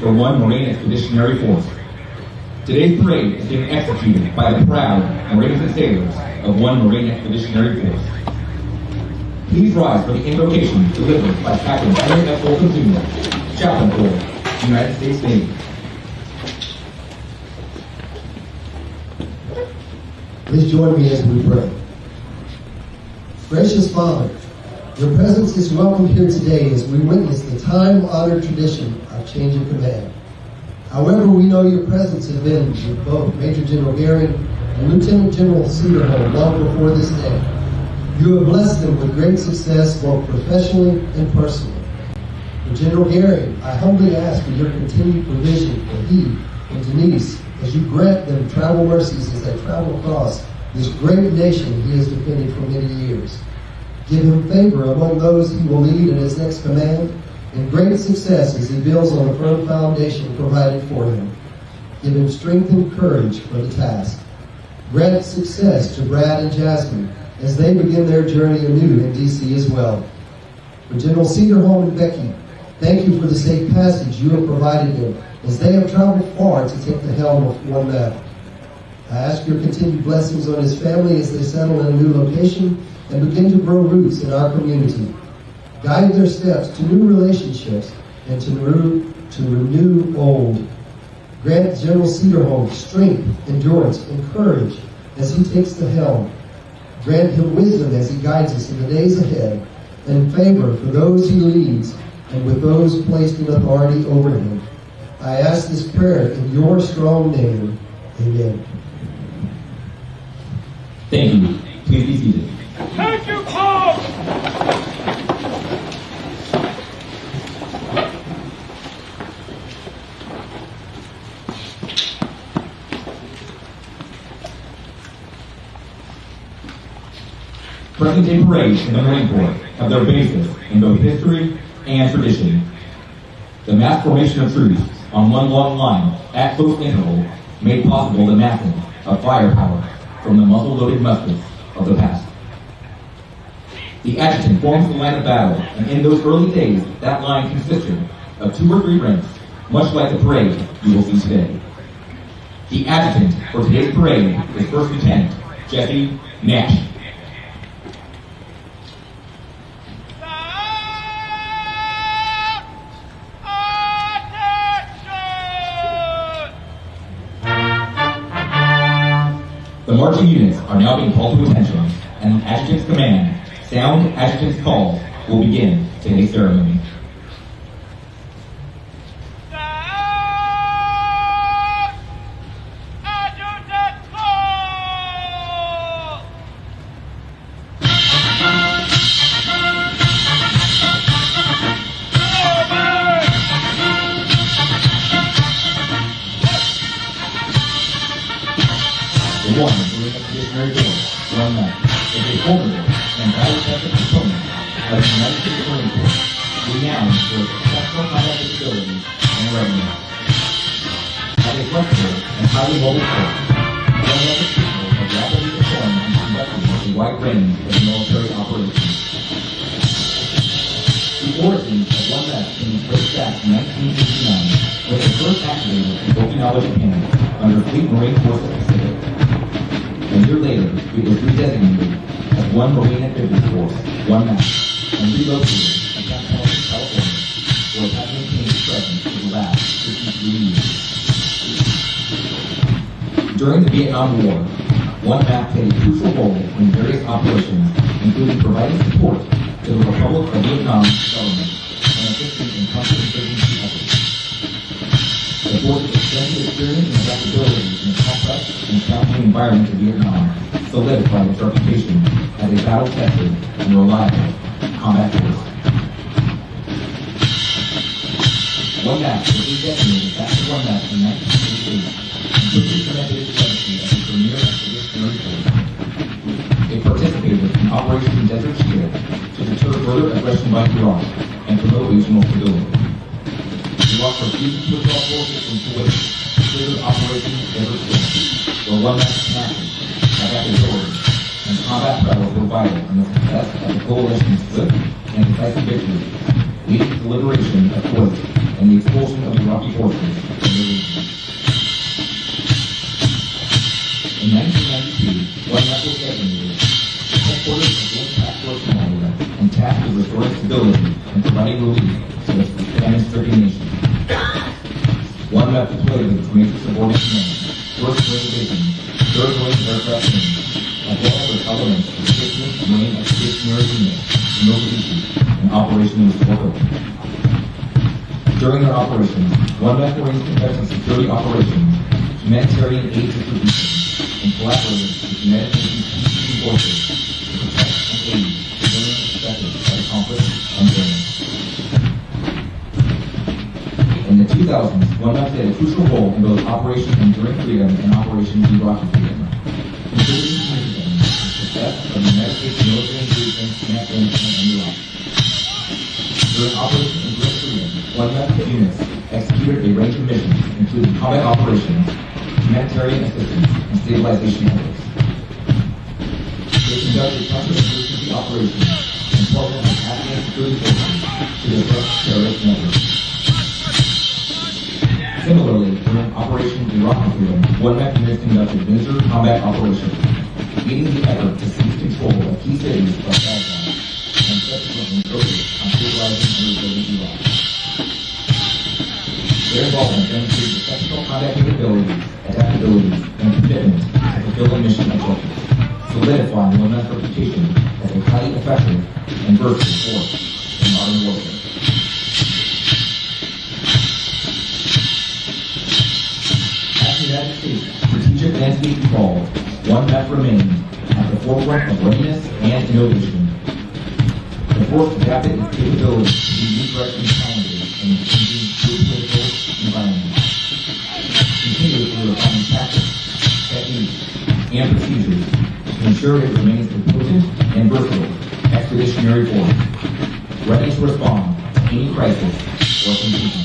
for 1 Marine Expeditionary Force. Today's parade is being executed by the proud Marines and sailors of 1 Marine Expeditionary Force. Please rise for the invocation delivered by Captain Henry F. Bolton Jr., Chaplain Corps, United States Navy. Please join me as we pray. Gracious Father, your presence is welcome here today as we witness the time-honored tradition of change of command. However, we know your presence has been with both Major General Gering and Lieutenant General Cederholm long before this day. You have blessed them with great success both professionally and personally. For General Gering, I humbly ask for your continued provision for he and Denise as you grant them travel mercies as they travel across this great nation he has defended for many years. Give him favor among those he will lead in his next command, and great success as he builds on the firm foundation provided for him. Give him strength and courage for the task. Grant success to Brad and Jasmine as they begin their journey anew in D.C. as well. For General Cederholm and Becky, thank you for the safe passage you have provided them as they have traveled far to take the helm of 1 MEF. I ask your continued blessings on his family as they settle in a new location and begin to grow roots in our community. Guide their steps to new relationships and to renew old. Grant General Cederholm strength, endurance, and courage as he takes the helm. Grant him wisdom as he guides us in the days ahead, and favor for those he leads and with those placed in authority over him. I ask this prayer in your strong name. Amen. Thank you. Please be seated. Thank you, Paul! Present-day parades in the Marine Corps have their basis in both history and tradition. The mass formation of troops on one long line at close interval made possible the massing of firepower from the muzzle-loaded muskets of the past. The adjutant forms the line of battle, and in those early days, that line consisted of 2 or 3 ranks, much like the parade you will see today. The adjutant for today's parade is First Lieutenant Jesse Nash. The marching units are now being called to attention, and the adjutant's command, sound adjutant's calls, will begin today's ceremony. Adjutant's call! The 1 Marine Expeditionary Force, 1 MEF, is a formidable and battle-tested component of the United States Marine Corps, renowned for its exceptional combat capabilities and readiness. As a flexible and highly mobile force, the 1 MEF is capable of rapidly deploying and conducting a wide range of military operations. The origins of 1 MEF can be traced back to 1959, when it was first activated in Okinawa, Japan, under Fleet Marine Force of Pacific. A year later, it was redesignated as 1 Marine Expeditionary Force, 1 MEF, and relocated to Pendleton, California, where it has maintained its presence for the last 53 years. During the Vietnam War, 1 MEF played a crucial role in various operations, including providing support to the Republic of Vietnam government and assisting in counterinsurgency efforts. The force's extensive experience and adaptability in the complex and challenging environment of Vietnam solidified its reputation as a battle-tested and reliable combat force. 1 MEF was redesignated back to 1 MEF in 1988 and quickly cemented its legacy as a premier expeditionary force. It participated in Operation Desert Shield to deter further aggression by Iraq and promote regional stability. We walked our fusion football forces from Kuwait to further Operation Desert Shield, where 1 MEF commanders have adaptability and combat prowess were vital in the success of the coalition's swift and decisive victory, leading to the liberation of Kuwait and the expulsion of Iraqi forces responsibility in providing relief to the famine-stricken nation. One MEF deployed with its major subordinate command, 1st Marine Division, 3rd Marine Aircraft Wing, as well as with elements of the 15th Marine Expeditionary Unit, Miele, in Operation Cederholm. During their operations, one MEF Marines conducted security operations, humanitarian aid distribution, and collaborated with United Nations peacekeeping forces to protect and aid civilians affected by the conflict on Gering. In the 2000s, one MEF played a crucial role in both Operation Enduring Freedom and Operation Iraqi Freedom, including significant success of the United States military engagements in Afghanistan and Iraq. During Operation Enduring Freedom, one MEF units executed a range of missions, including combat operations, humanitarian assistance, and stabilization efforts. They conducted counter-insurgency operations and partnered with Afghan security forces to disrupt terrorist networks. Similarly, during Operation Iraqi Freedom, one MEF units conducted major combat operations, leading the effort to seize control of key cities like Baghdad and subsequently focus on stabilizing and rebuilding Iraq. Their involvement demonstrated exceptional combat capabilities, adaptability, and commitment to fulfilling mission objectives, solidifying one MEF's reputation as a highly effective and versatile force in modern warfare. As the United States strategic landscape evolved, one MEF remained at the forefront of readiness and innovation. The force adapted its capabilities to the new threats and challenges in the changing geopolitical environment, continuously refining tactics, techniques, and procedures to ensure it remains a potent and versatile expeditionary force, ready to respond to any crisis or contingency.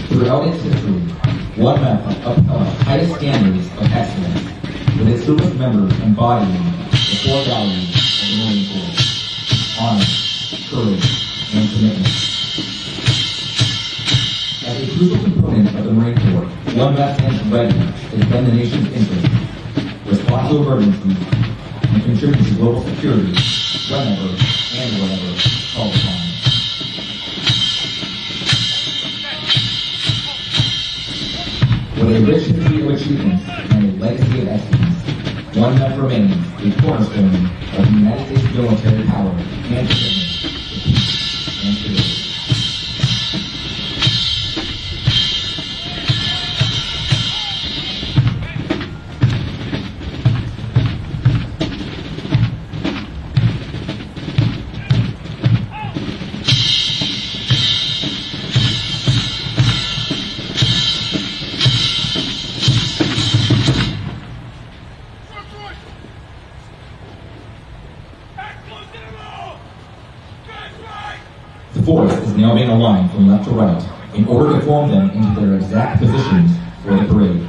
Throughout its history, one MEF has upheld the highest standards of excellence, with its service members embodying the core values of the Marine Corps: honor, courage, and commitment. As a crucial component of the Marine Corps, one MEF stands ready to defend the nation's interests, respond to emergencies, and contribute to global security whenever and wherever called upon. With a rich history of achievements and a legacy of excellence, one MEF remains a cornerstone of the United States military power and commitment to peace and stability. The force is now being aligned from left to right in order to form them into their exact positions for the parade.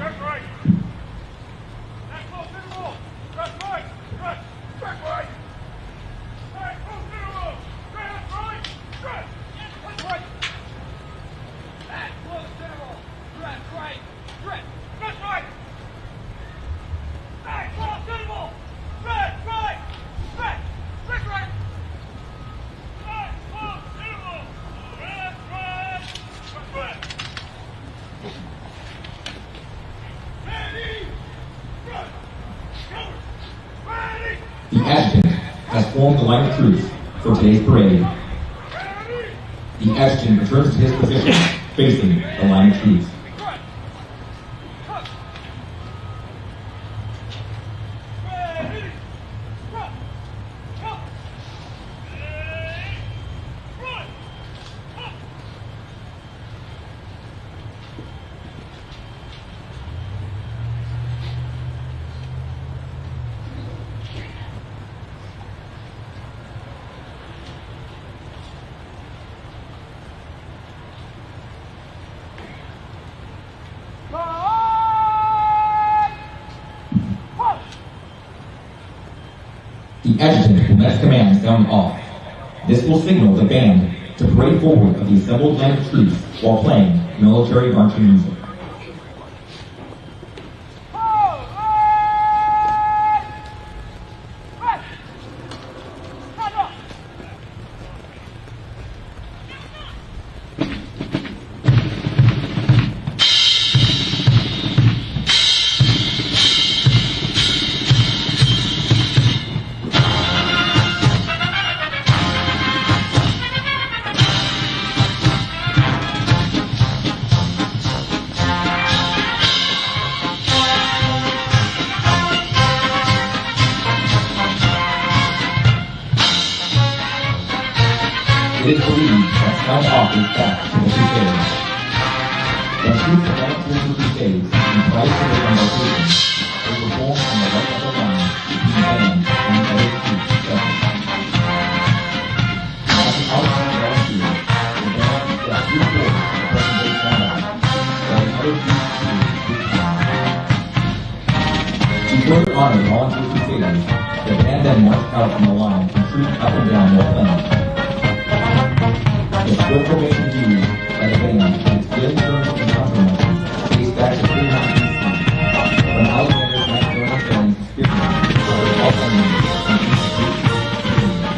The adjutant has formed the line of troops for today's parade. The adjutant returns to his position facing the line of troops. The adjutant will next command sound off. This will signal the band to parade forward of the assembled line of troops while playing military marching music. It is believed that some offers back to the Crusaders. When troops of Knights of the Crusades comprised of their embarkations, they were formed on the right of the line between the band and the other troops separate. At the outset of last year, the band got 3/4 of the present-day combat, while the other troops to further honor the volunteer Crusaders, the band then marched out from the line and trooped up and down their flanks. The square formation used by the band and its daily terms and compromises dates back to 300 BC, when Alexander's Macedonian friends Scripture were all enemies and instituted.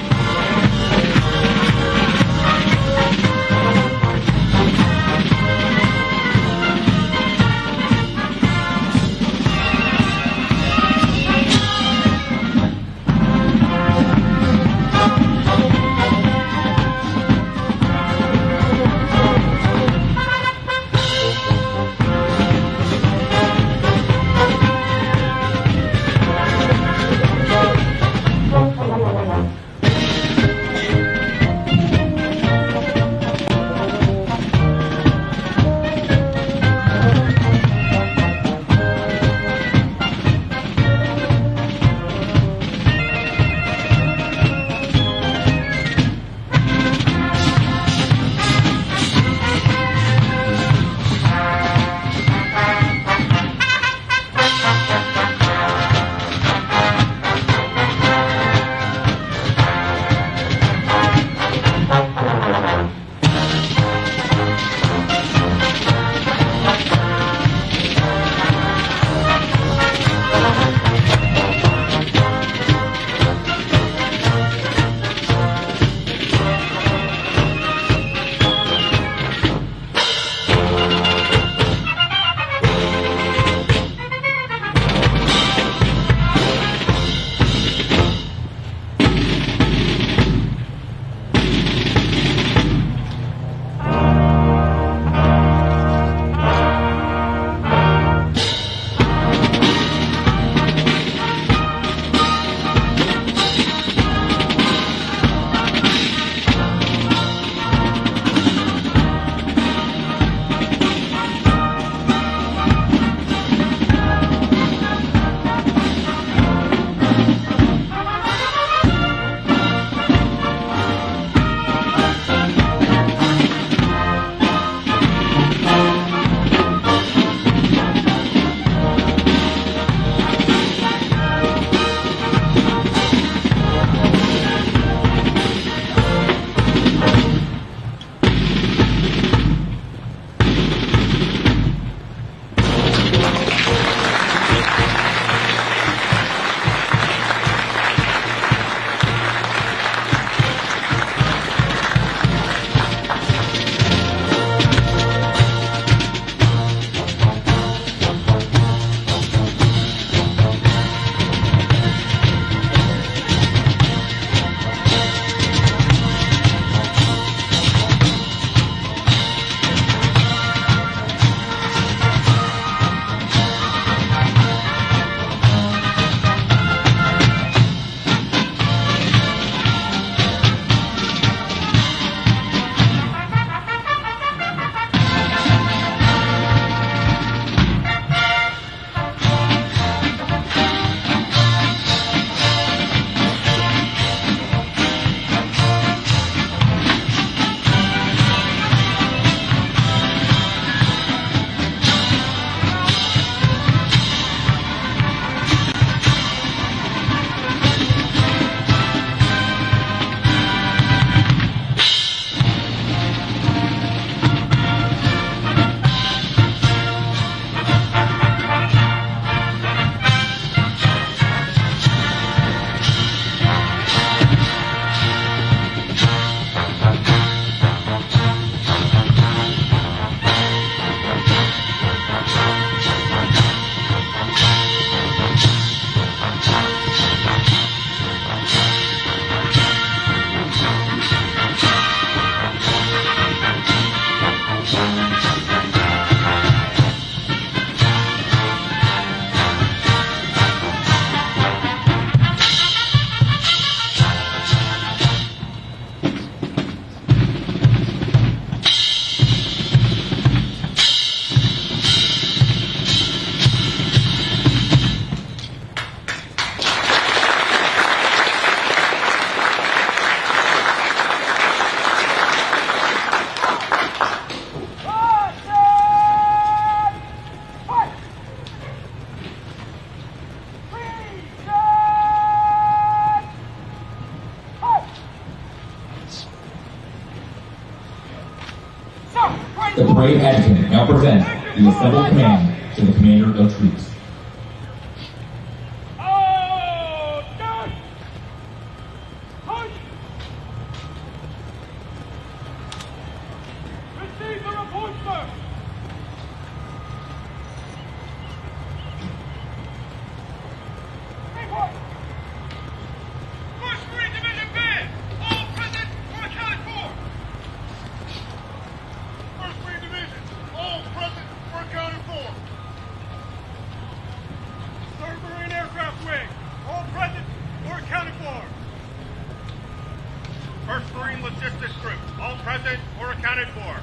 The parade adjutant now presents the assembled command to the commander of troops. Receive the report, sir. Report. 1st Marine Division Band, all present or accounted for. 1st Marine Division, all present or accounted for. 3rd Marine Aircraft Wing, all present or accounted for. 1st Marine Logistics Group, all present or accounted for.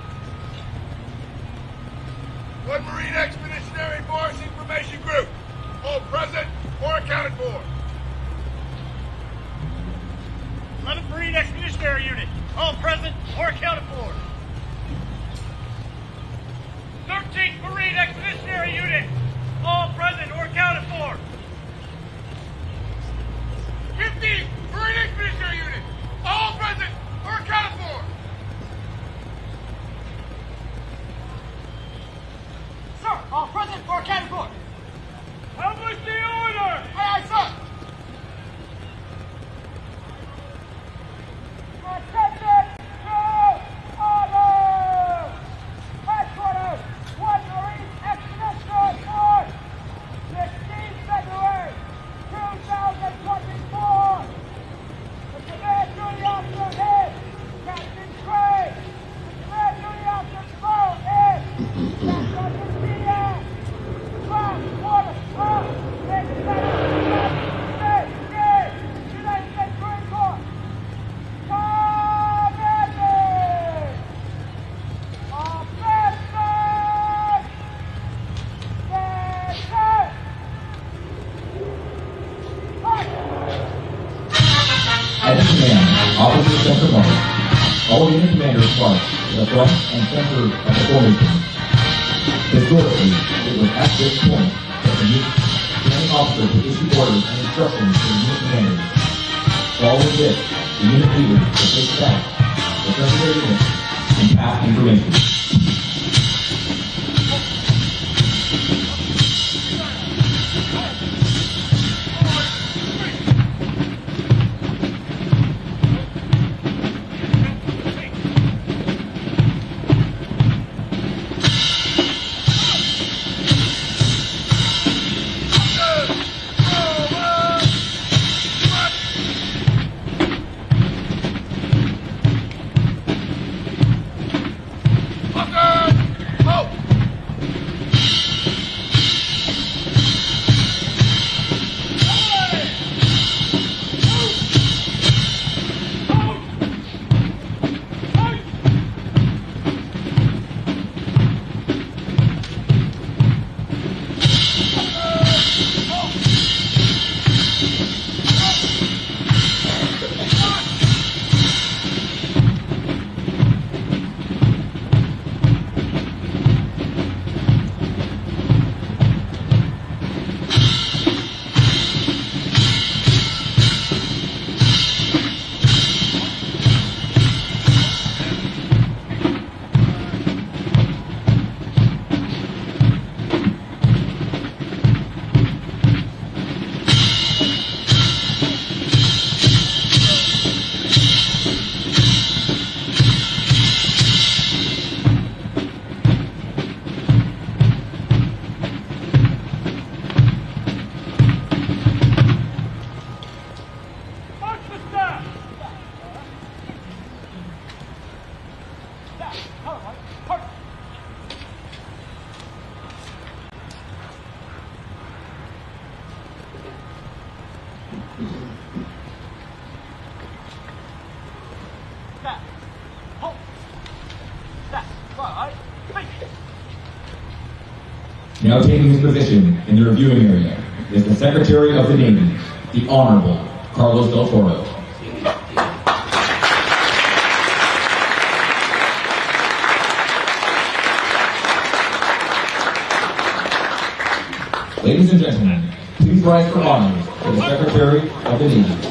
1 Marine Expeditionary Force Information Group, all present or accounted for. 11th Marine Expeditionary Unit, all present or accounted for. 13th Marine Expeditionary Unit, all present or accounted for. 15th Marine Expeditionary Unit, all present or accounted for. Sir, all present or accounted for. Publish the order! Aye, aye, sir. Attention to order! Headquarters, 1 Marine Expeditionary Force, 16 February 2024. The command duty officer is Captain Gray. The command duty officer tomorrow is Captain Miele. Class order up. United States Marine Corps. Commanding. Offensive. Stand. At the command, Officer Center March, all unit commanders march to the front and center of the formation. Historically, it was at this point that the unit commanding officer would issue orders and instructions to the unit commanders. Following this, the unit leaders would take stock, assess their units, and pass information. Now taking his position in the reviewing area is the Secretary of the Navy, the Honorable Carlos Del Toro. Ladies and gentlemen, please rise for honors for the Secretary of the Navy.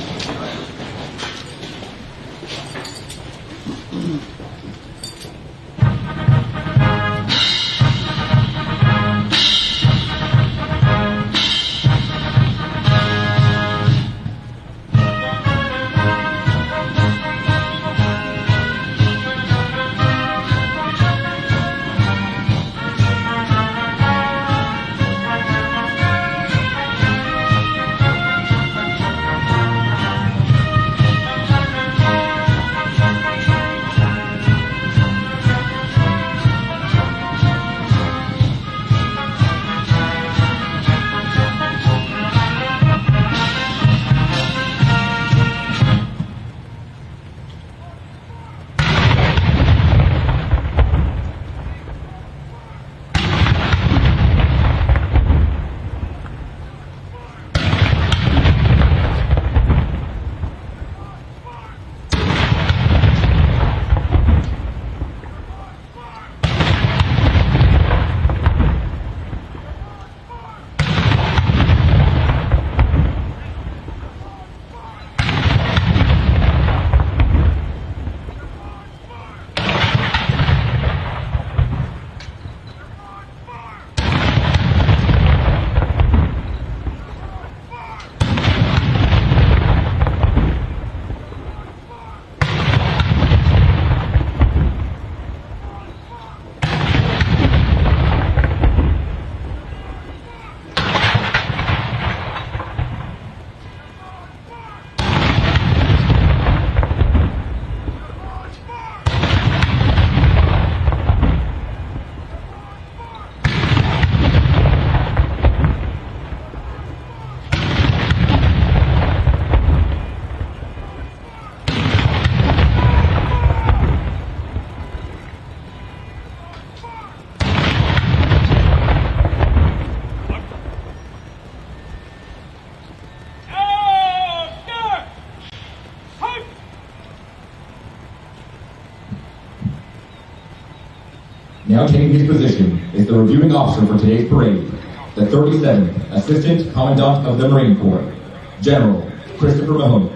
Now taking his position is the reviewing officer for today's parade, the 37th Assistant Commandant of the Marine Corps, General Christopher Mahoney.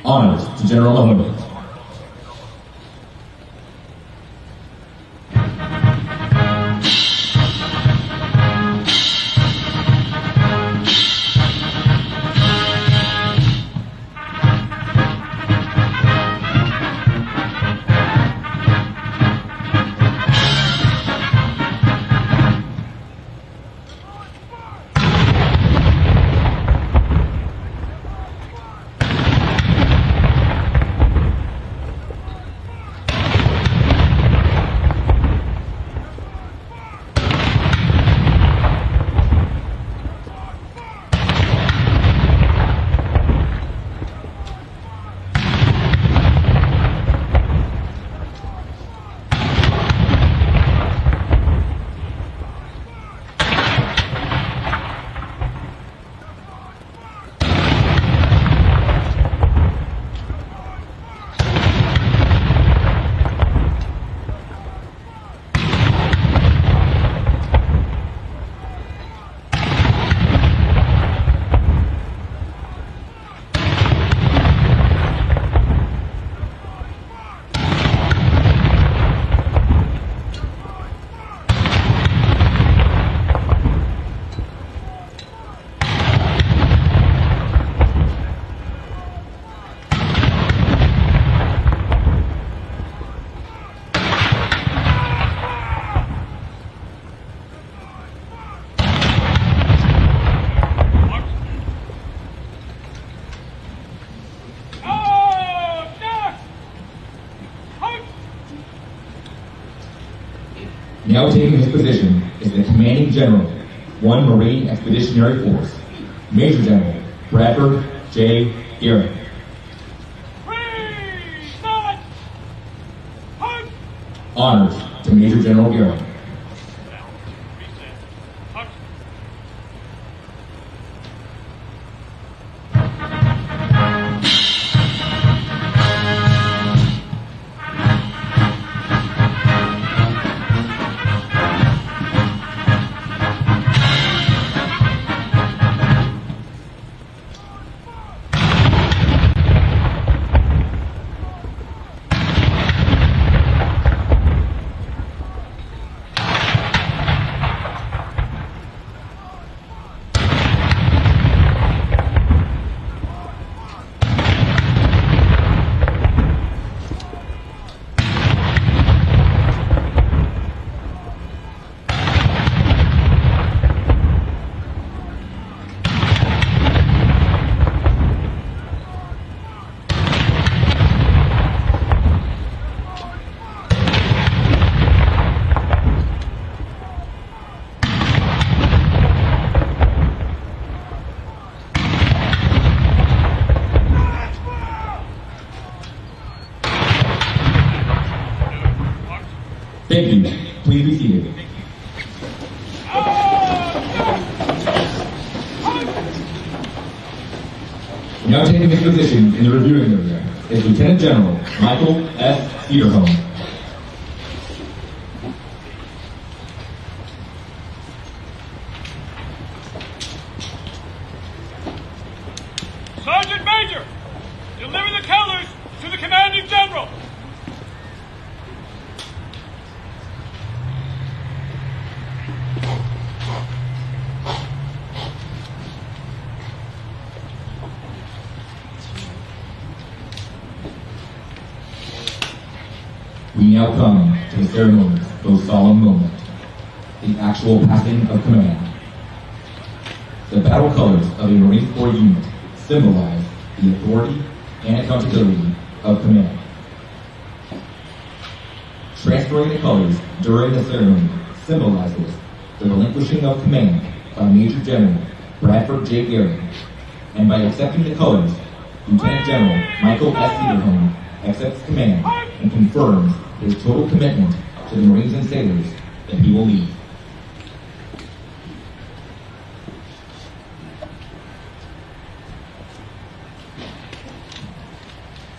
Honors to General Mahoney. Now taking his position is the Commanding General, 1 Marine Expeditionary Force, Major General Bradford J. Gering. Honors to Major General Gering. Thank you. Please be seated. Now taking his position in the reviewing area is Lieutenant General Michael S. Cederholm. Sergeant Major, deliver the colors to the Commanding General. We now come to the ceremony's most solemn moment, the actual passing of command. The battle colors of a Marine Corps unit symbolize the authority and accountability of command. Transferring the colors during the ceremony symbolizes the relinquishing of command by Major General Bradford J. Gering, and by accepting the colors, Lieutenant General Michael S. Cederholm accepts command and confirms his total commitment to the Marines and sailors that he will lead.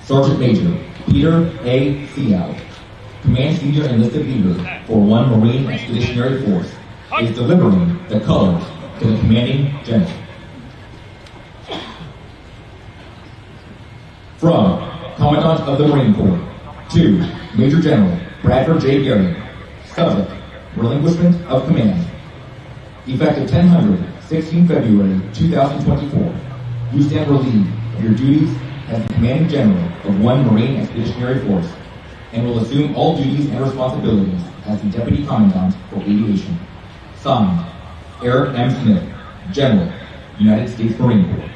Sergeant Major Peter A. Seow, Command Senior Enlisted Leader for 1 Marine Expeditionary Force, is delivering the colors to the Commanding General. From Commandant of the Marine Corps to Major General Bradford J. Gering, subject, relinquishment of command. Effective 10/16 February 2024, you stand relieved of your duties as the Commanding General of 1 Marine Expeditionary Force and will assume all duties and responsibilities as the Deputy Commandant for Aviation. Signed, Eric M. Smith, General, United States Marine Corps.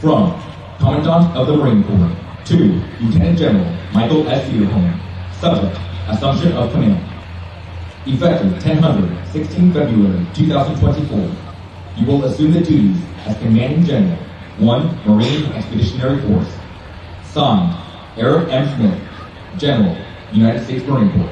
From Commandant of the Marine Corps to Lieutenant General Michael S. Cederholm, subject, assumption of command. Effective 10/16 February 2024, you will assume the duties as Commanding General, 1 Marine Expeditionary Force. Signed, Eric M. Smith, General, United States Marine Corps.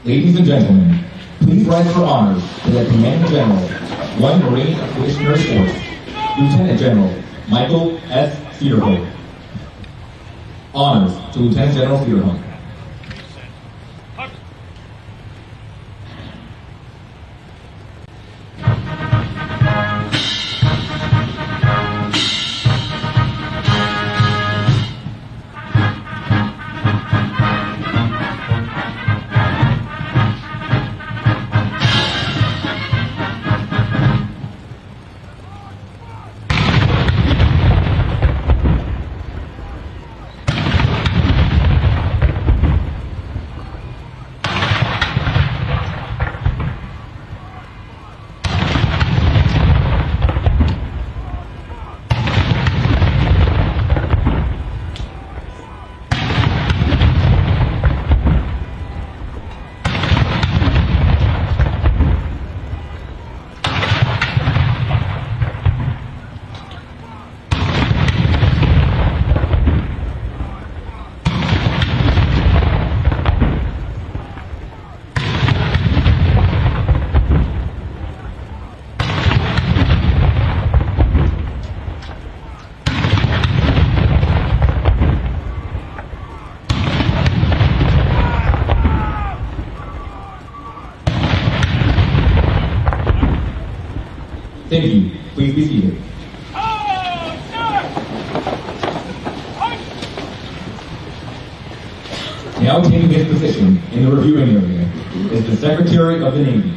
Ladies and gentlemen, please rise for honors to the Commanding General, 1 Marine Expeditionary Force, Lieutenant General Michael S. Cederholm. Honors to Lieutenant General Cederholm. Thank you. Please be seated. Now taking his position in the reviewing area is the Secretary of the Navy,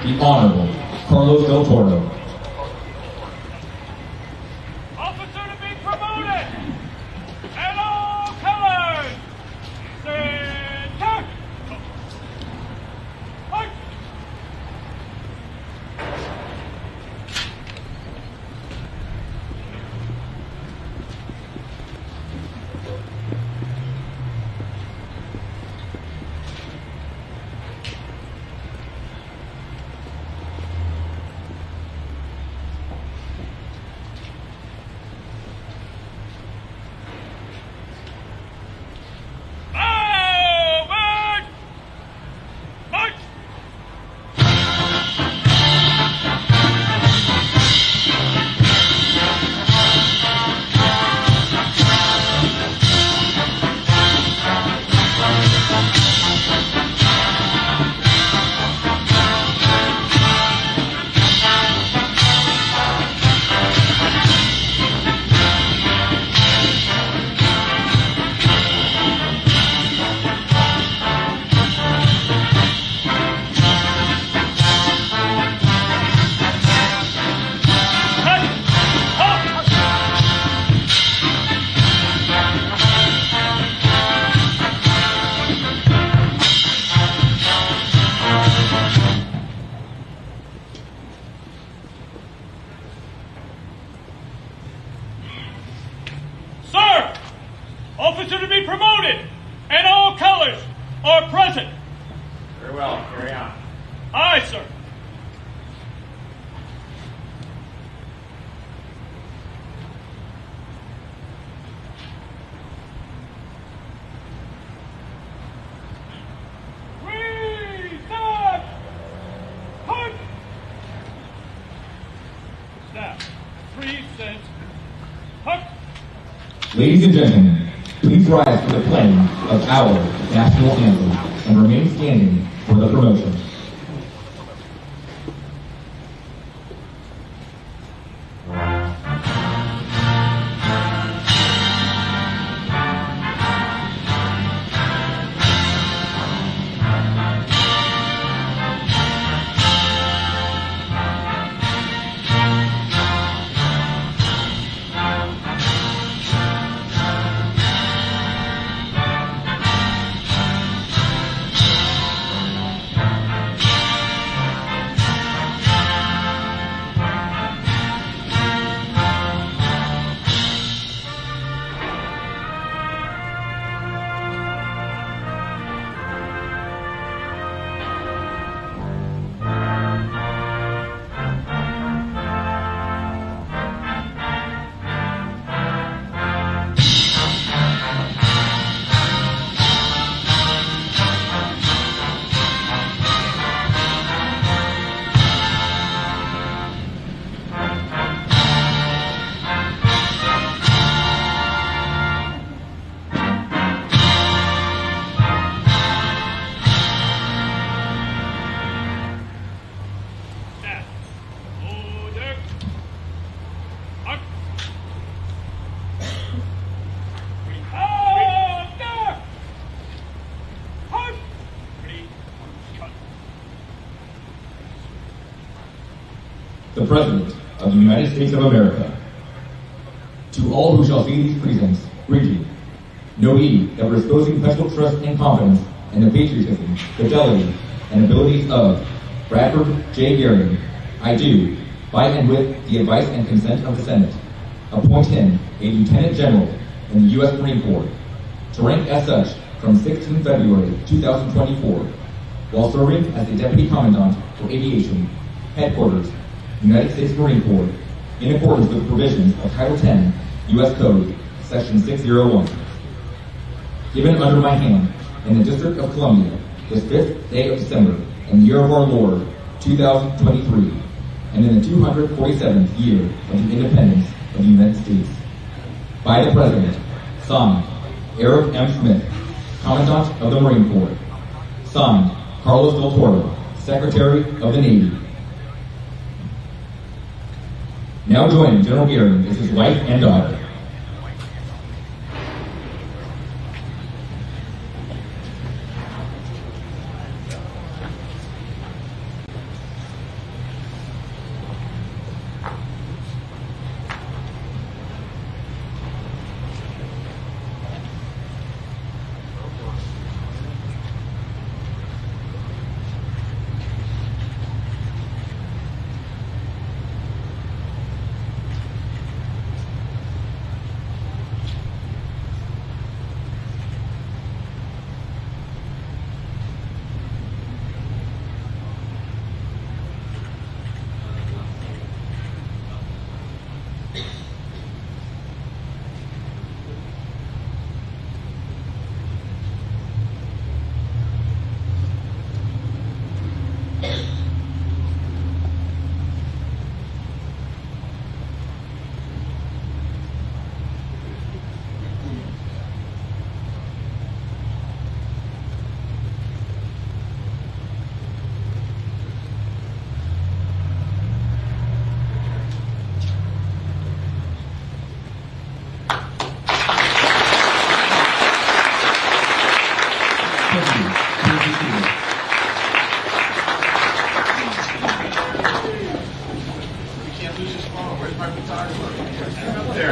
the Honorable Carlos Del Toro. Officer to be promoted! And all colors! Center! March! officer to be promoted, and all colors are present. Very well. Carry on. Aye, sir. Ladies and gentlemen, please rise for the playing of our national anthem and remain standing for the promotion. The President of the United States of America. To all who shall see these presents, greeting. Know ye that reposing special trust and confidence in the patriotism, fidelity, and abilities of Bradford J. Gering, I do, by and with the advice and consent of the Senate, appoint him a Lieutenant General in the U.S. Marine Corps, to rank as such from 16 February 2024, while serving as the Deputy Commandant for Aviation, Headquarters, United States Marine Corps, in accordance with the provisions of Title 10, U.S. Code, Section 601. Given under my hand in the District of Columbia, this 5th day of December, in the year of our Lord, 2023, and in the 247th year of the independence of the United States. By the President, signed, Eric M. Smith, Commandant of the Marine Corps. Signed, Carlos del Toro, Secretary of the Navy. Now joining General Gering is his wife and daughter.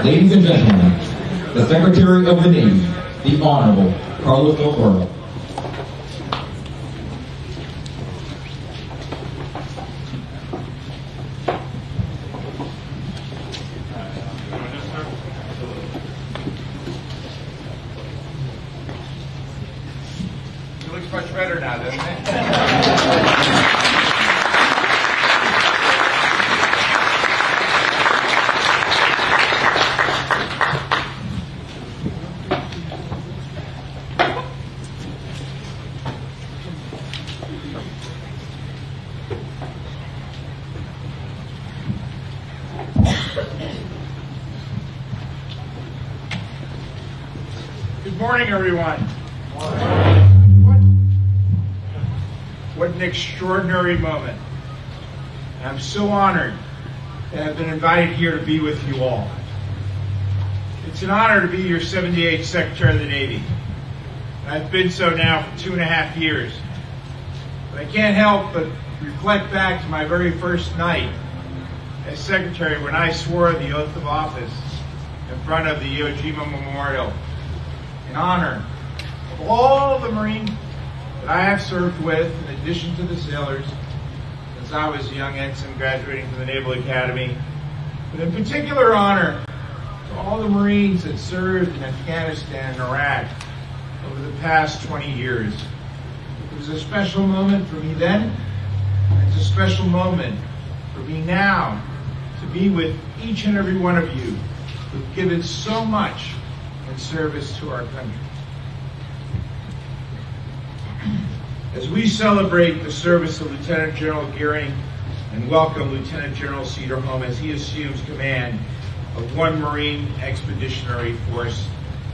Ladies and gentlemen, the Secretary of the Navy, the Honorable Carlos del Toro. morning, everyone. What an extraordinary moment. I'm so honored to have been invited here to be with you all. It's an honor to be your 78th Secretary of the Navy. I've been so now for 2.5 years. But I can't help but reflect back to my very first night as Secretary when I swore the oath of office in front of the Iwo Jima Memorial in honor of all the Marines that I have served with, in addition to the sailors, since I was a young ensign graduating from the Naval Academy, but in particular honor to all the Marines that served in Afghanistan and Iraq over the past 20 years. It was a special moment for me then, and it's a special moment for me now to be with each and every one of you who've given so much in service to our country. As we celebrate the service of Lieutenant General Gering and welcome Lieutenant General Cederholm as he assumes command of I Marine Expeditionary Force,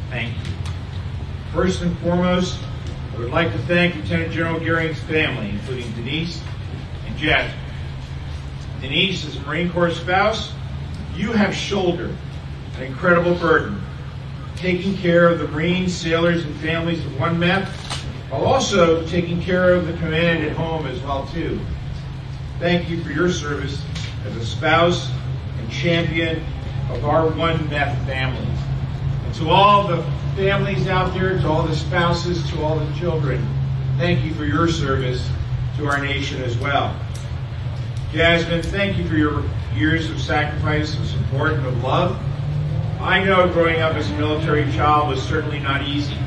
thank you. First and foremost, I would like to thank Lieutenant General Gering's family, including Denise and Jeff. Denise, as a Marine Corps spouse, you have shouldered an incredible burden, taking care of the Marines, sailors, and families of I MEF, while also taking care of the command at home as well, too. Thank you for your service as a spouse and champion of our I MEF family. And to all the families out there, to all the spouses, to all the children, thank you for your service to our nation as well. Jasmine, thank you for your years of sacrifice, of support, and of love. I know growing up as a military child was certainly not easy,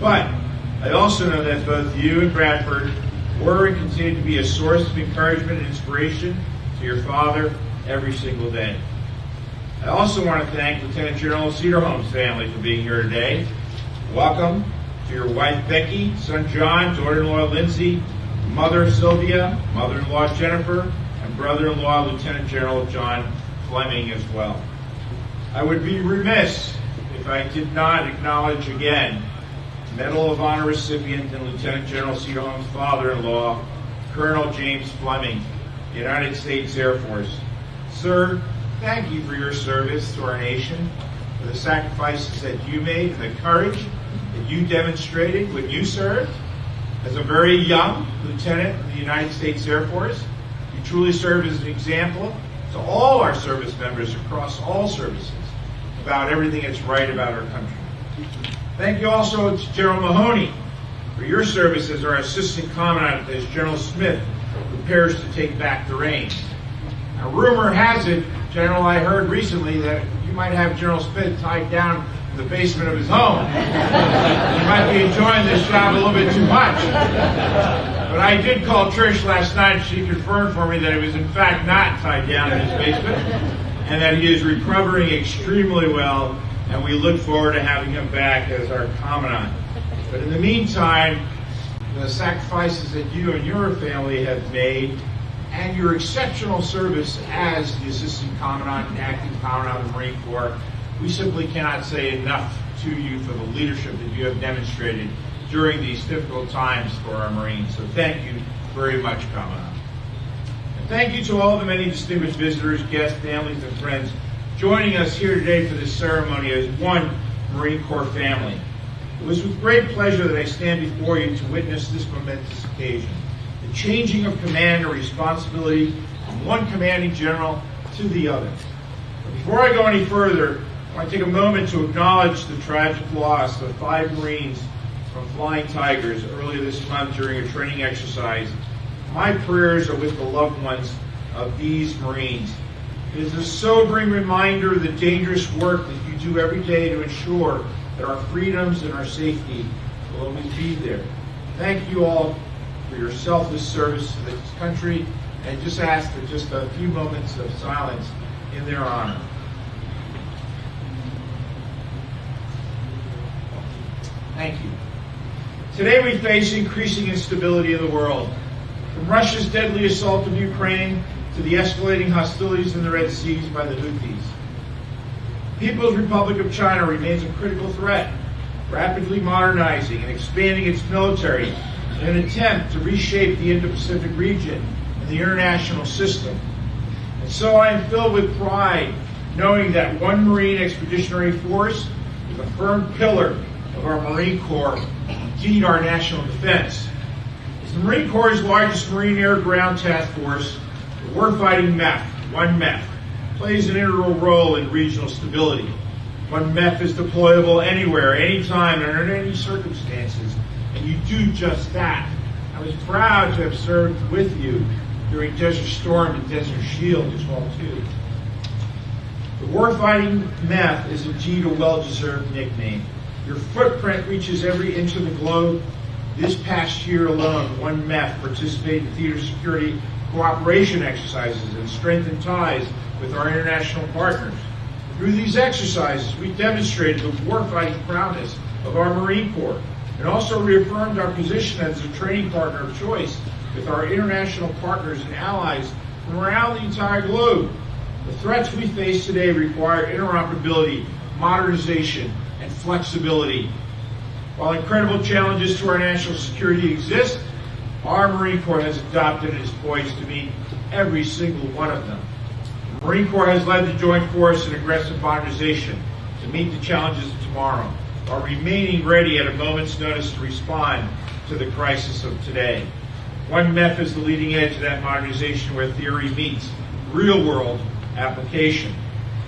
but I also know that both you and Bradford were and continue to be a source of encouragement and inspiration to your father every single day. I also want to thank Lieutenant General Cederholm's family for being here today. Welcome to your wife Becky, son John, daughter-in-law Lindsay, mother Sylvia, mother-in-law Jennifer, and brother-in-law Lieutenant General John Fleming as well. I would be remiss if I did not acknowledge again Medal of Honor recipient and Lieutenant General Cederholm's father-in-law, Colonel James Fleming, United States Air Force. Sir, thank you for your service to our nation, for the sacrifices that you made and the courage that you demonstrated when you served as a very young lieutenant in the United States Air Force. You truly served as an example to all our service members across all services about everything that's right about our country. Thank you also to General Mahoney for your service as our Assistant Commandant as General Smith prepares to take back the reins. Now, rumor has it, General, I heard recently that you might have General Smith tied down in the basement of his home. You might be enjoying this job a little bit too much. But I did call Trish last night, and she confirmed for me that he was in fact not tied down in his basement, and that he is recovering extremely well, and we look forward to having him back as our Commandant. But in the meantime, the sacrifices that you and your family have made, and your exceptional service as the Assistant Commandant and Acting Commandant of the Marine Corps, we simply cannot say enough to you for the leadership that you have demonstrated during these difficult times for our Marines. So thank you very much, Commandant. And thank you to all the many distinguished visitors, guests, families, and friends joining us here today for this ceremony as one Marine Corps family. It was with great pleasure that I stand before you to witness this momentous occasion, the changing of command and responsibility from one commanding general to the other. But before I go any further, I want to take a moment to acknowledge the tragic loss of 5 Marines from Flying Tigers earlier this month during a training exercise. My prayers are with the loved ones of these Marines. It is a sobering reminder of the dangerous work that you do every day to ensure that our freedoms and our safety will always be there. Thank you all for your selfless service to this country, and just ask for just a few moments of silence in their honor. Thank you. Today we face increasing instability in the world, from Russia's deadly assault of Ukraine to the escalating hostilities in the Red Sea by the Houthis. The People's Republic of China remains a critical threat, rapidly modernizing and expanding its military in an attempt to reshape the Indo-Pacific region and the international system. And so I am filled with pride knowing that 1 Marine Expeditionary Force is a firm pillar of our Marine Corps, indeed our national defense. As the Marine Corps' largest Marine Air Ground Task Force, the warfighting MEF, 1 MEF, plays an integral role in regional stability. 1 MEF is deployable anywhere, anytime, and under any circumstances, and you do just that. I was proud to have served with you during Desert Storm and Desert Shield as well, too. The warfighting MEF is indeed a well-deserved nickname. Your footprint reaches every inch of the globe. This past year alone, 1 MEF participated in theater security cooperation exercises and strengthened ties with our international partners. Through these exercises, we demonstrated the warfighting prowess of our Marine Corps and also reaffirmed our position as a training partner of choice with our international partners and allies from around the entire globe. The threats we face today require interoperability, modernization, and flexibility. While incredible challenges to our national security exist, our Marine Corps has adopted and is poised to meet every single one of them. The Marine Corps has led the joint force in aggressive modernization to meet the challenges of tomorrow, while remaining ready at a moment's notice to respond to the crisis of today. 1 MEF is the leading edge of that modernization where theory meets real-world application.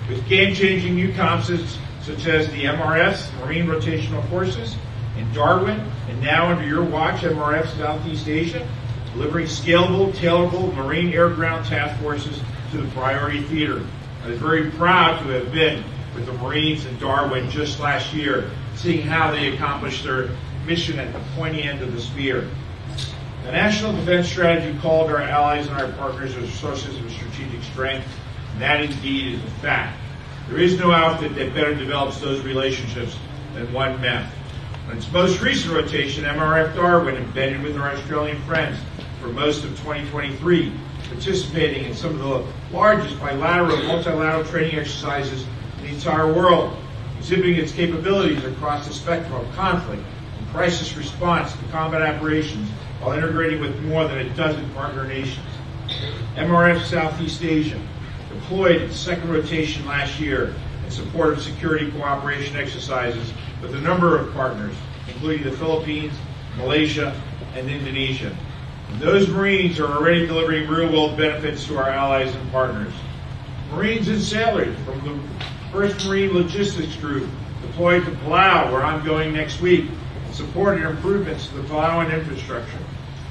With game-changing new concepts such as the MRFs, Marine Rotational Forces, in Darwin, and now under your watch, MRF Southeast Asia, delivering scalable, tailorable Marine Air Ground Task Forces to the priority theater. I was very proud to have been with the Marines in Darwin just last year, seeing how they accomplished their mission at the pointy end of the spear. The National Defense Strategy called our allies and our partners as sources of strategic strength, and that indeed is a fact. There is no outfit that better develops those relationships than 1 MEF. On its most recent rotation, MRF Darwin embedded with our Australian friends for most of 2023, participating in some of the largest bilateral and multilateral training exercises in the entire world, exhibiting its capabilities across the spectrum of conflict and crisis response to combat operations while integrating with more than a dozen partner nations. MRF Southeast Asia deployed its second rotation last year in support of security cooperation exercises with a number of partners, including the Philippines, Malaysia, and Indonesia. And those Marines are already delivering real-world benefits to our allies and partners. Marines and sailors from the 1st Marine Logistics Group deployed to Palau, where I'm going next week, and supported improvements to the Palauan infrastructure.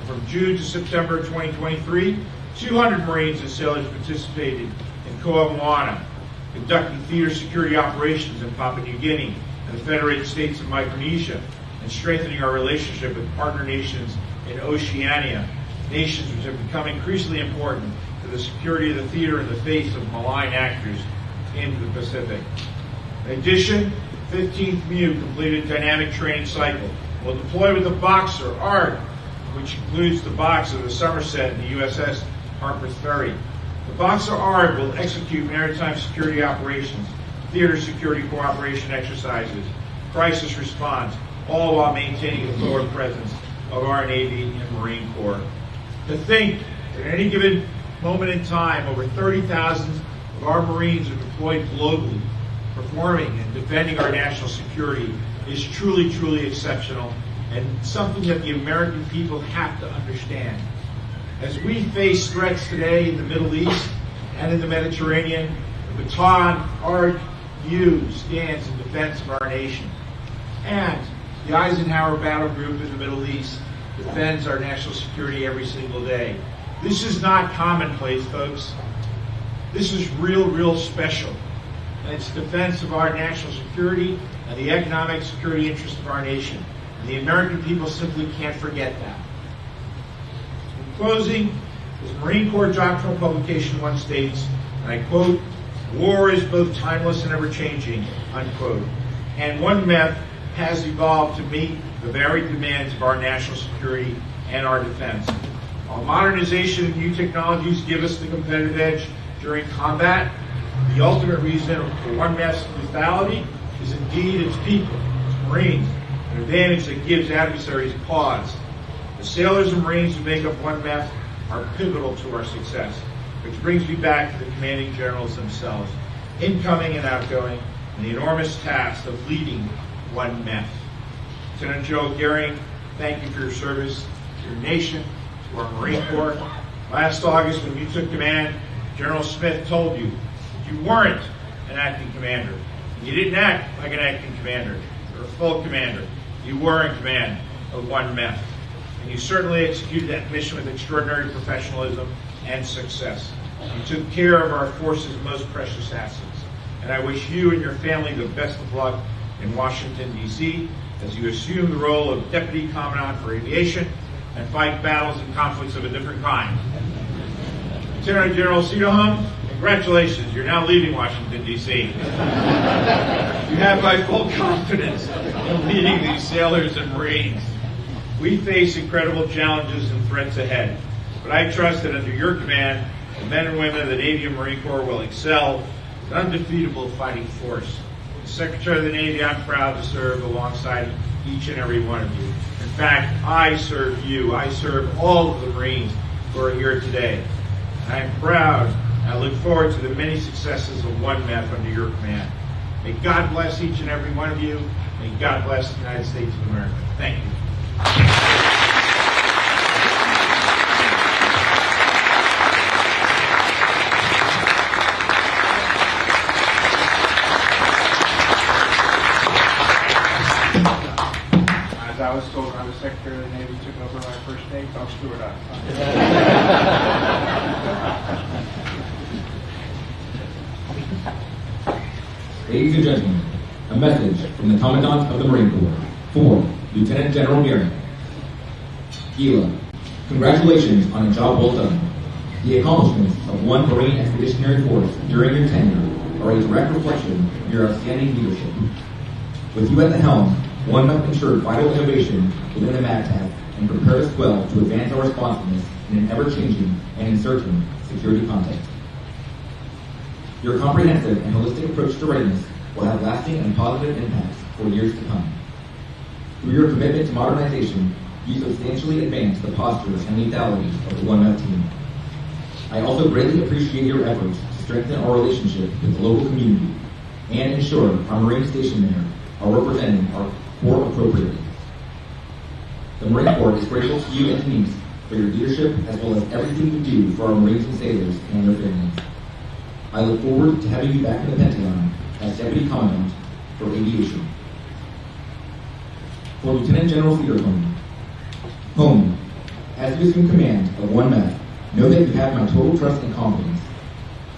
And from June to September 2023, 200 Marines and sailors participated in Koh Moana, conducting theater security operations in Papua New Guinea and the Federated States of Micronesia, and strengthening our relationship with partner nations in Oceania, nations which have become increasingly important to the security of the theater in the face of malign actors in the Pacific. In addition, 15th MU completed dynamic training cycle. Will deploy with the Boxer, ARG, which includes the Boxer, the Somerset, and the USS Harper's Ferry. The Boxer ARG will execute maritime security operations, theater security cooperation exercises, crisis response, all while maintaining the forward presence of our Navy and Marine Corps. To think that at any given moment in time, over 30,000 of our Marines are deployed globally, performing and defending our national security is truly, truly exceptional, and something that the American people have to understand. As we face threats today in the Middle East and in the Mediterranean, the baton ARG-U stands in defense of our nation. And the Eisenhower Battle Group in the Middle East defends our national security every single day. This is not commonplace, folks. This is real, real special. And it's defense of our national security and the economic security interests of our nation. And the American people simply can't forget that. In closing, as Marine Corps doctrinal publication once states, and I quote, "War is both timeless and ever-changing," unquote. And 1 MEF has evolved to meet the varied demands of our national security and our defense. While modernization and new technologies give us the competitive edge during combat, the ultimate reason for 1 MEF's lethality is indeed its people. Marines, an advantage that gives adversaries pause. The sailors and Marines who make up one MEF are pivotal to our success, which brings me back to the commanding generals themselves, incoming and outgoing, and the enormous task of leading one MEF. Lieutenant General Gering, thank you for your service to your nation, to our Marine Corps. Last August, when you took command, General Smith told you that you weren't an acting commander. You didn't act like an acting commander. You're a full commander. You were in command of one MEF. And you certainly executed that mission with extraordinary professionalism and success. You took care of our force's most precious assets. And I wish you and your family the best of luck in Washington, D.C., as you assume the role of Deputy Commandant for Aviation and fight battles and conflicts of a different kind. Lieutenant General Cederholm, congratulations, you're now leaving Washington, D.C. You have my full confidence in leading these sailors and Marines. We face incredible challenges and threats ahead, but I trust that under your command, the men and women of the Navy and Marine Corps will excel as an undefeatable fighting force. As Secretary of the Navy, I'm proud to serve alongside each and every one of you. In fact, I serve you. I serve all of the Marines who are here today. I am proud. I look forward to the many successes of one MEF under your command. May God bless each and every one of you. May God bless the United States of America. Thank you. As I was told when I was Secretary of the Navy, took over my first day, don't screw it up. Ladies and gentlemen, a message from the Commandant of the Marine Corps for Lieutenant General Gering. Miele, congratulations on a job well done. The accomplishments of one Marine Expeditionary Force during your tenure are a direct reflection of your outstanding leadership. With you at the helm, one MEF ensured vital innovation within the MAGTAC and prepared us well to advance our responsiveness in an ever-changing and uncertain security context. Your comprehensive and holistic approach to readiness will have lasting and positive impacts for years to come. Through your commitment to modernization, you substantially advance the posture and lethality of the one MEF team. I also greatly appreciate your efforts to strengthen our relationship with the local community and ensure our Marine stationed there are representing our Corps appropriately. The Marine Corps is grateful to you and Denise for your leadership as well as everything you do for our Marines and sailors and their families. I look forward to having you back in the Pendleton as Deputy Commandant for Aviation. For Lieutenant General Cederholm, home, as you assume command of one MEF, know that you have my total trust and confidence.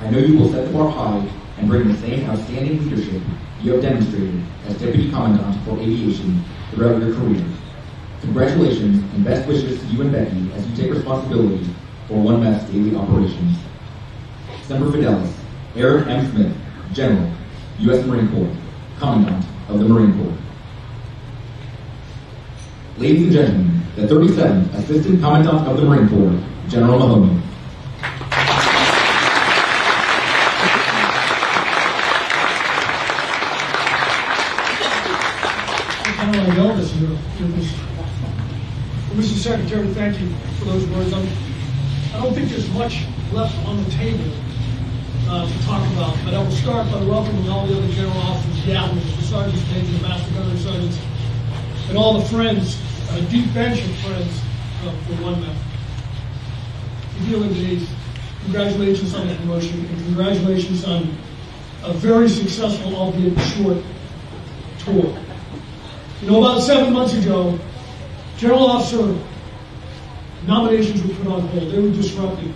I know you will set the bar high and bring the same outstanding leadership you have demonstrated as Deputy Commandant for Aviation throughout your career. Congratulations and best wishes to you and Becky as you take responsibility for one MEF's daily operations. Semper Fidelis, Eric M. Smith, General, U.S. Marine Corps, Commandant of the Marine Corps. Ladies and gentlemen, the 37th Assistant Commandant of the Marine Corps, General Mahoney. Mr. Secretary, thank you for those words. I don't think there's much left on the table to talk about, but I will start by welcoming all the other general officers, the admirals, the sergeants, majors, the master gunnery sergeants, and all the friends, a deep bench of friends for one MEF. Miele, Denise, congratulations on the promotion, and congratulations on a very successful, albeit short, tour. You know, about 7 months ago, general officer nominations were put on hold. They were disrupted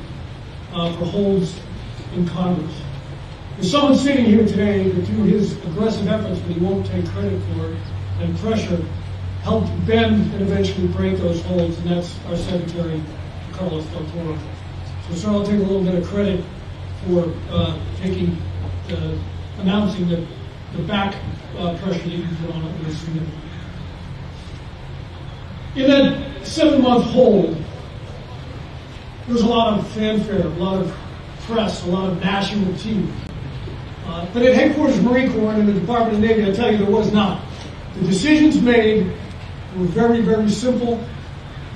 for holds in Congress. There's someone sitting here today that through his aggressive efforts, but he won't take credit for it, and pressure, helped bend and eventually break those holds, and that's our Secretary, Carlos Del Toro. So I'll take a little bit of credit for announcing that the back pressure that you put on it was significant. In that 7-month hold, there was a lot of fanfare, a lot of press, a lot of gnashing of teeth. But at headquarters Marine Corps and in the Department of the Navy, I tell you, there was not. The decisions made were very, very simple.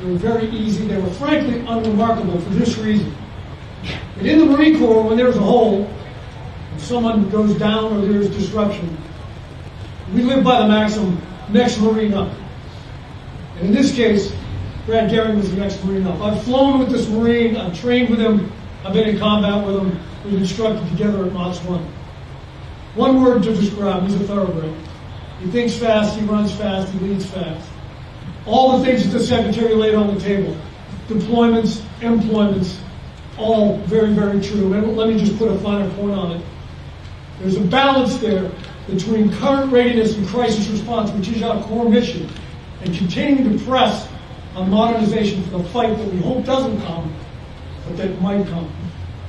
They were very easy. They were frankly unremarkable for this reason. But in the Marine Corps, when there's a hole, if someone goes down or there's disruption, we live by the maxim, next Marine up. And in this case, Brad Gering was the next Marine up. I've flown with this Marine, I've trained with him, I've been in combat with him, we've instructed together at Knots 1. One word to describe, he's a thoroughbred. He thinks fast, he runs fast, he leads fast. All the things that the Secretary laid on the table, deployments, employments, all very, very true. And let me just put a finer point on it. There's a balance there between current readiness and crisis response, which is our core mission, and continuing to press on modernization for the fight that we hope doesn't come, but that might come.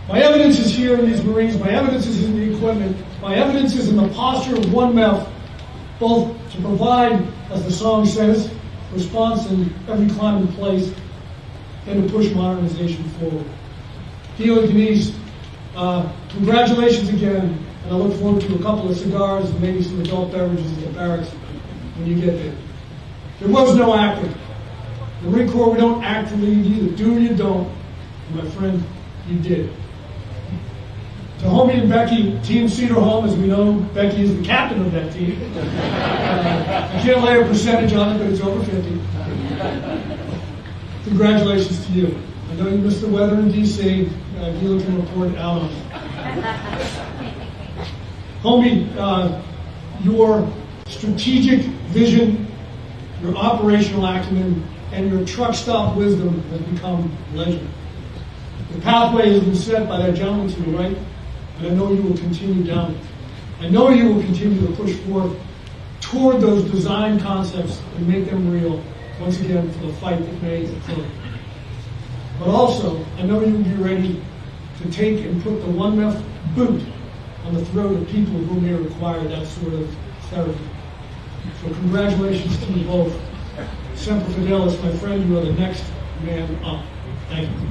My evidence is here in these Marines, my evidence is in the equipment, my evidence is in the posture of one MEF, both to provide, as the song says, response in every climate and place, and to push modernization forward. Miele, Denise, congratulations again, and I look forward to a couple of cigars and maybe some adult beverages at the barracks when you get there. There was no acting. In the Marine Corps, we don't act to lead. You either do or you don't. And my friend, you did. To Homie and Becky, Team Cederholm, as we know, Becky is the captain of that team. I can't lay a percentage on it, but it's over 50. Congratulations to you. I know you missed the weather in D.C. Miele can report out on it. Homie, your strategic vision, your operational acumen, and your truck stop wisdom has become legend. The pathway has been set by that gentleman to the right, and I know you will continue down it. I know you will continue to push forward toward those design concepts and make them real, once again, for the fight that may occur. But also, I know you will be ready to take and put the one MEF boot on the throat of people who may require that sort of therapy. So congratulations to you both. Semper Fidelis, my friend, you are the next man up. Thank you.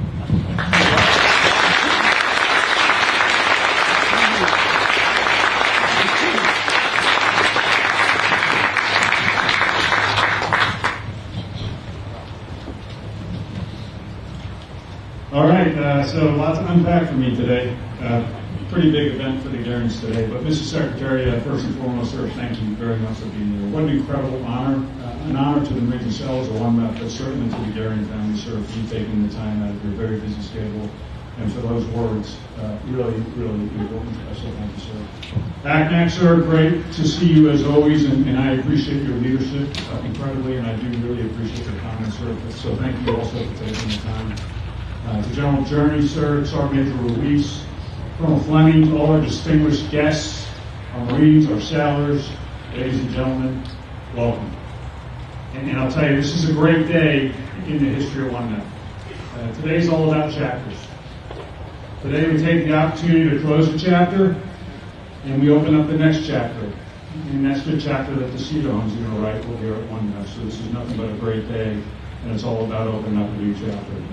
All right, so lots to unpack for me today. Pretty big event for the Gerings today. But Mr. Secretary, first and foremost, sir, thank you very much for being here. What an incredible honor. An honor to the Marines themselves, or one MEF, but certainly to the Gering family, sir, for you taking the time out of your very busy schedule. And for those words, really, really important. So thank you, sir. ACNAC, sir, great to see you as always, and I appreciate your leadership incredibly, and I do really appreciate your comments, sir. So thank you also for taking the time. To General Journey, sir, Sergeant Major Ruiz, Colonel Fleming, all our distinguished guests, our Marines, our sailors, ladies and gentlemen, welcome. And I'll tell you, this is a great day in the history of one MEF. Today's all about chapters. Today we take the opportunity to close a chapter, and we open up the next chapter. And that's the chapter that the Cederholm's going to write here at one MEF. So this is nothing but a great day, and it's all about opening up a new chapter.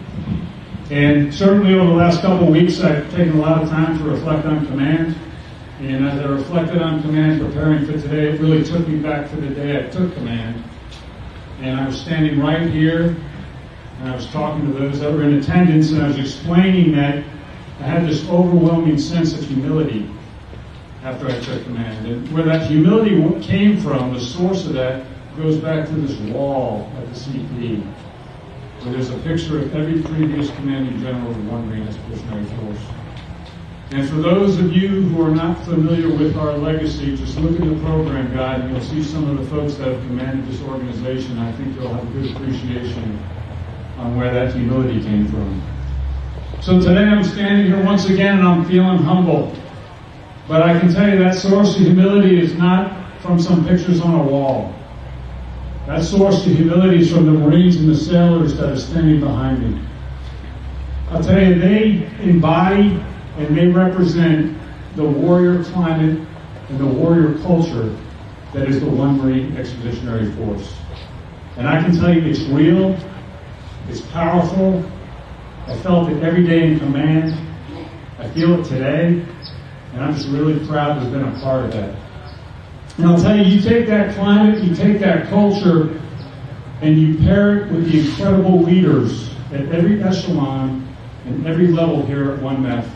And certainly over the last couple of weeks, I've taken a lot of time to reflect on command. And as I reflected on command, preparing for today, it really took me back to the day I took command. And I was standing right here, and I was talking to those that were in attendance, and I was explaining that I had this overwhelming sense of humility after I took command. And where that humility came from, the source of that, goes back to this wall at the CP. where there's a picture of every previous commanding general of the I Marine Expeditionary Force. And for those of you who are not familiar with our legacy, just look at the program guide and you'll see some of the folks that have commanded this organization. I think you'll have a good appreciation on where that humility came from. So today I'm standing here once again and I'm feeling humble. But I can tell you that source of humility is not from some pictures on a wall. That source of humility is from the Marines and the sailors that are standing behind me. I'll tell you, they embody and they represent the warrior climate and the warrior culture that is the I Marine Expeditionary Force. And I can tell you it's real, it's powerful. I felt it every day in command. I feel it today, and I'm just really proud to have been a part of that. And I'll tell you, you take that climate, you take that culture, and you pair it with the incredible leaders at every echelon and every level here at I MEF.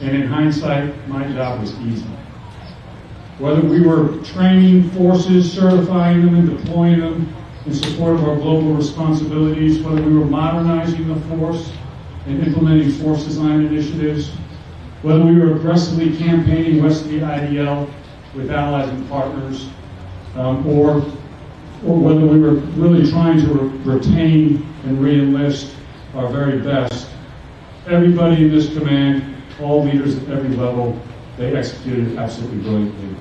And in hindsight, my job was easy. Whether we were training forces, certifying them, and deploying them in support of our global responsibilities, whether we were modernizing the force and implementing force design initiatives, whether we were aggressively campaigning west of the IDL with allies and partners, or whether we were really trying to retain and re-enlist our very best, everybody in this command, all leaders at every level, they executed absolutely brilliantly.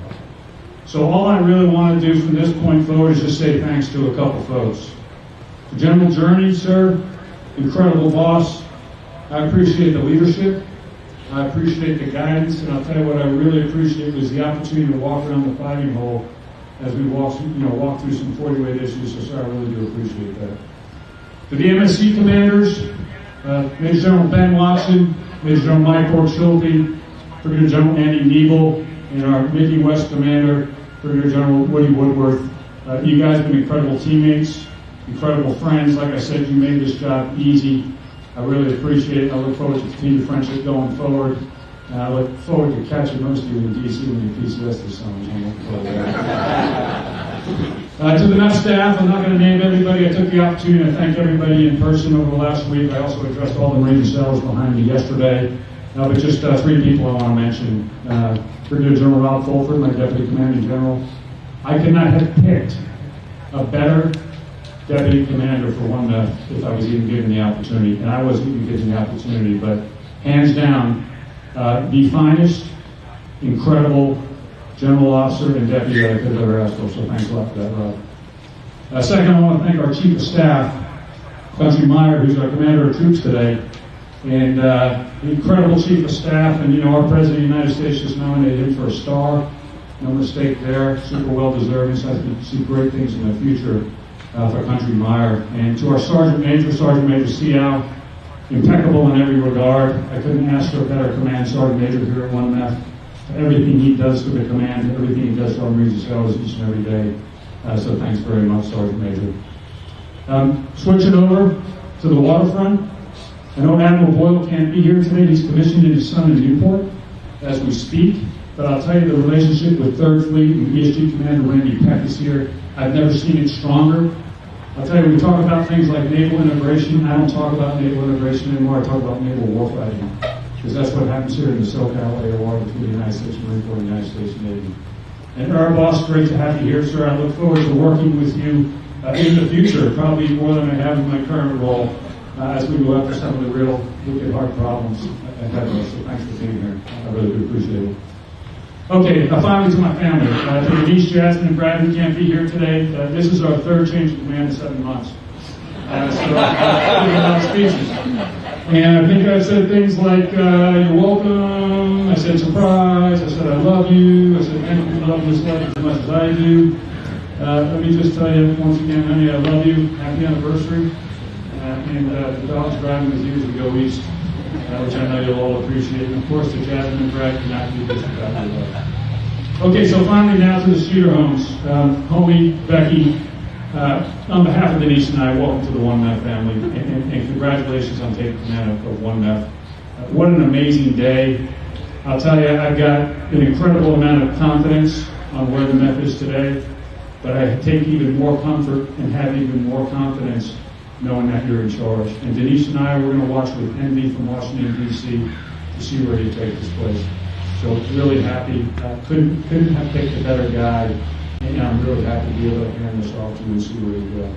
So all I really want to do from this point forward is just say thanks to a couple folks. General Journey, sir, incredible boss. I appreciate the leadership. I appreciate the guidance, and I'll tell you what I really appreciate was the opportunity to walk around the fighting hole as we walk through some 40-weight issues, so sir, I really do appreciate that. To the MSC commanders, Major General Ben Watson, Major General Mike Schulte, Brigadier General Andy Niebel, and our Midwest commander, Brigadier General Woody Woodworth. You guys have been incredible teammates, incredible friends. Like I said, you made this job easy. I really appreciate it. I look forward to continued friendship going forward. And I look forward to catching most of you in D.C. when you PCS this summer. I'm looking forward to that. To the MEF staff, I'm not going to name everybody. I took the opportunity to thank everybody in person over the last week. I also addressed all the Marine sellers behind me yesterday. But just three people I want to mention. Brigadier General Rob Fulford, my Deputy Commanding General. I could not have picked a better Deputy Commander for I MEF if I was even given the opportunity. And I wasn't even given the opportunity, but hands down, the finest, incredible General Officer and Deputy that I could have ever asked for. So thanks a lot for that, Rob. Second, I want to thank our Chief of Staff, Country Meyer, who's our Commander of Troops today. And incredible Chief of Staff, and our President of the United States just nominated him for a star. No mistake there, super well deserved. So I can see great things in the future for Country Meyer. And to our Sergeant Major Seow, impeccable in every regard. I couldn't ask for a better command Sergeant Major here at I MEF. Everything he does for the command, everything he does for our Marines and sailors each and every day. So thanks very much, Sergeant Major. Switching over to the waterfront. I know Admiral Boyle can't be here today. He's commissioned in his son in Newport as we speak. But I'll tell you, the relationship with 3rd Fleet and ESG Commander Randy Peck is here. I've never seen it stronger. I'll tell you, we talk about things like naval integration. I don't talk about naval integration anymore. I talk about naval warfighting. Because that's what happens here in the SoCal area war between the United States Marine Corps and the United States Navy. And our boss, great to have you here, sir. I look forward to working with you in the future, probably more than I have in my current role, as we go after some of the real wicked hard problems ahead of us. So thanks for being here. I really do appreciate it. Okay, finally to my family. To Denise, Jasmine, and Brad, who can't be here today. This is our 3rd change of command in 7 months. So a lot of speeches. And I think I said things like, you're welcome. I said surprise. I said I love you. I said thank you for loving this life as much as I do. Let me just tell you once again, honey, I love you. Happy anniversary. And the dog's driving with you as we go east, which I know you'll all appreciate. And of course, to Jasmine and Brad, cannot do this without your love. Okay, so finally now to the Cederholms. Homie, Becky, on behalf of Denise and I, welcome to the I MEF family, and congratulations on taking command of I MEF. What an amazing day. I'll tell you, I've got an incredible amount of confidence on where the MEF is today, but I take even more comfort and have even more confidence knowing that you're in charge. And Denise and I, we're going to watch with envy from Washington, D.C. to see where you take this place. So really happy. Couldn't have picked a better guy. And I'm really happy to be able to hand this off to you and see where you go.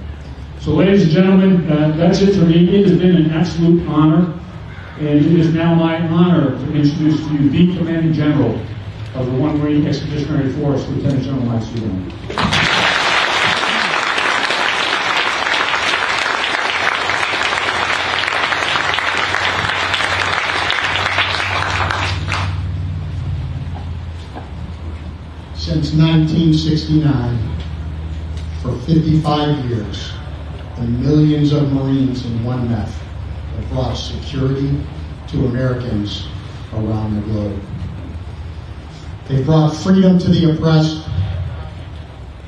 So ladies and gentlemen, that's it for me. It has been an absolute honor. And it is now my honor to introduce to you the Commanding General of the I Marine Expeditionary Force, Lieutenant General Mike Cederholm. Since 1969, for 55 years, the millions of Marines in I MEF have brought security to Americans around the globe. They've brought freedom to the oppressed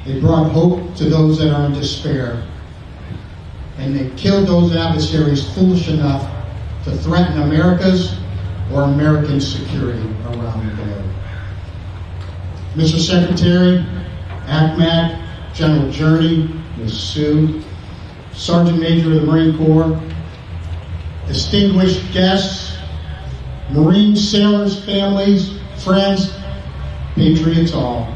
They brought hope to those that are in despair. And they killed those adversaries foolish enough to threaten America's or American security around the globe. Mr. Secretary, ACMAC, General Journey, Ms. Sue, Sergeant Major of the Marine Corps, distinguished guests, Marine sailors, families, friends, patriots all,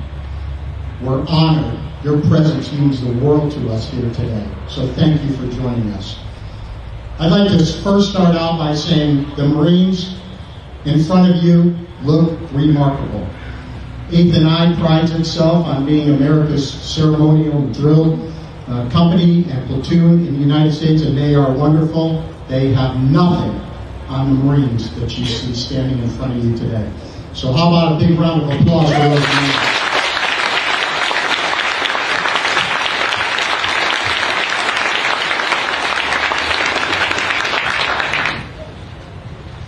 we're honored. Your presence means the world to us here today. So thank you for joining us. I'd like to first start out by saying the Marines in front of you look remarkable. 8th and I prides itself on being America's ceremonial drill company and platoon in the United States, and they are wonderful. They have nothing on the Marines that you see standing in front of you today. So how about a big round of applause for those Marines?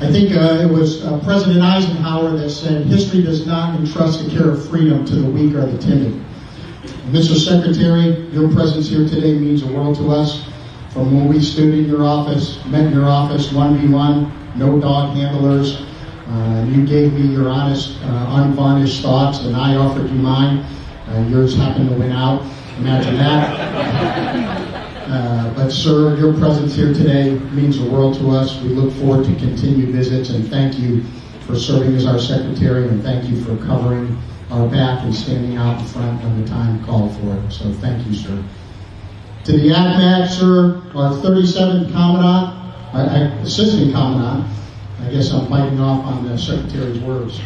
I think it was President Eisenhower that said, history does not entrust the care of freedom to the weak or the timid. Mr. Secretary, your presence here today means the world to us. From when we stood in your office, met in your office, 1v1, no dog handlers, you gave me your honest, unvarnished thoughts, and I offered you mine. Yours happened to win out. Imagine that. But sir, your presence here today means the world to us. We look forward to continued visits, and thank you for serving as our secretary, and thank you for covering our back and standing out in front when the time called for it. So thank you, sir. To the ACMAC, sir, our 37th Commandant, Assistant Commandant, I guess I'm biting off on the Secretary's words.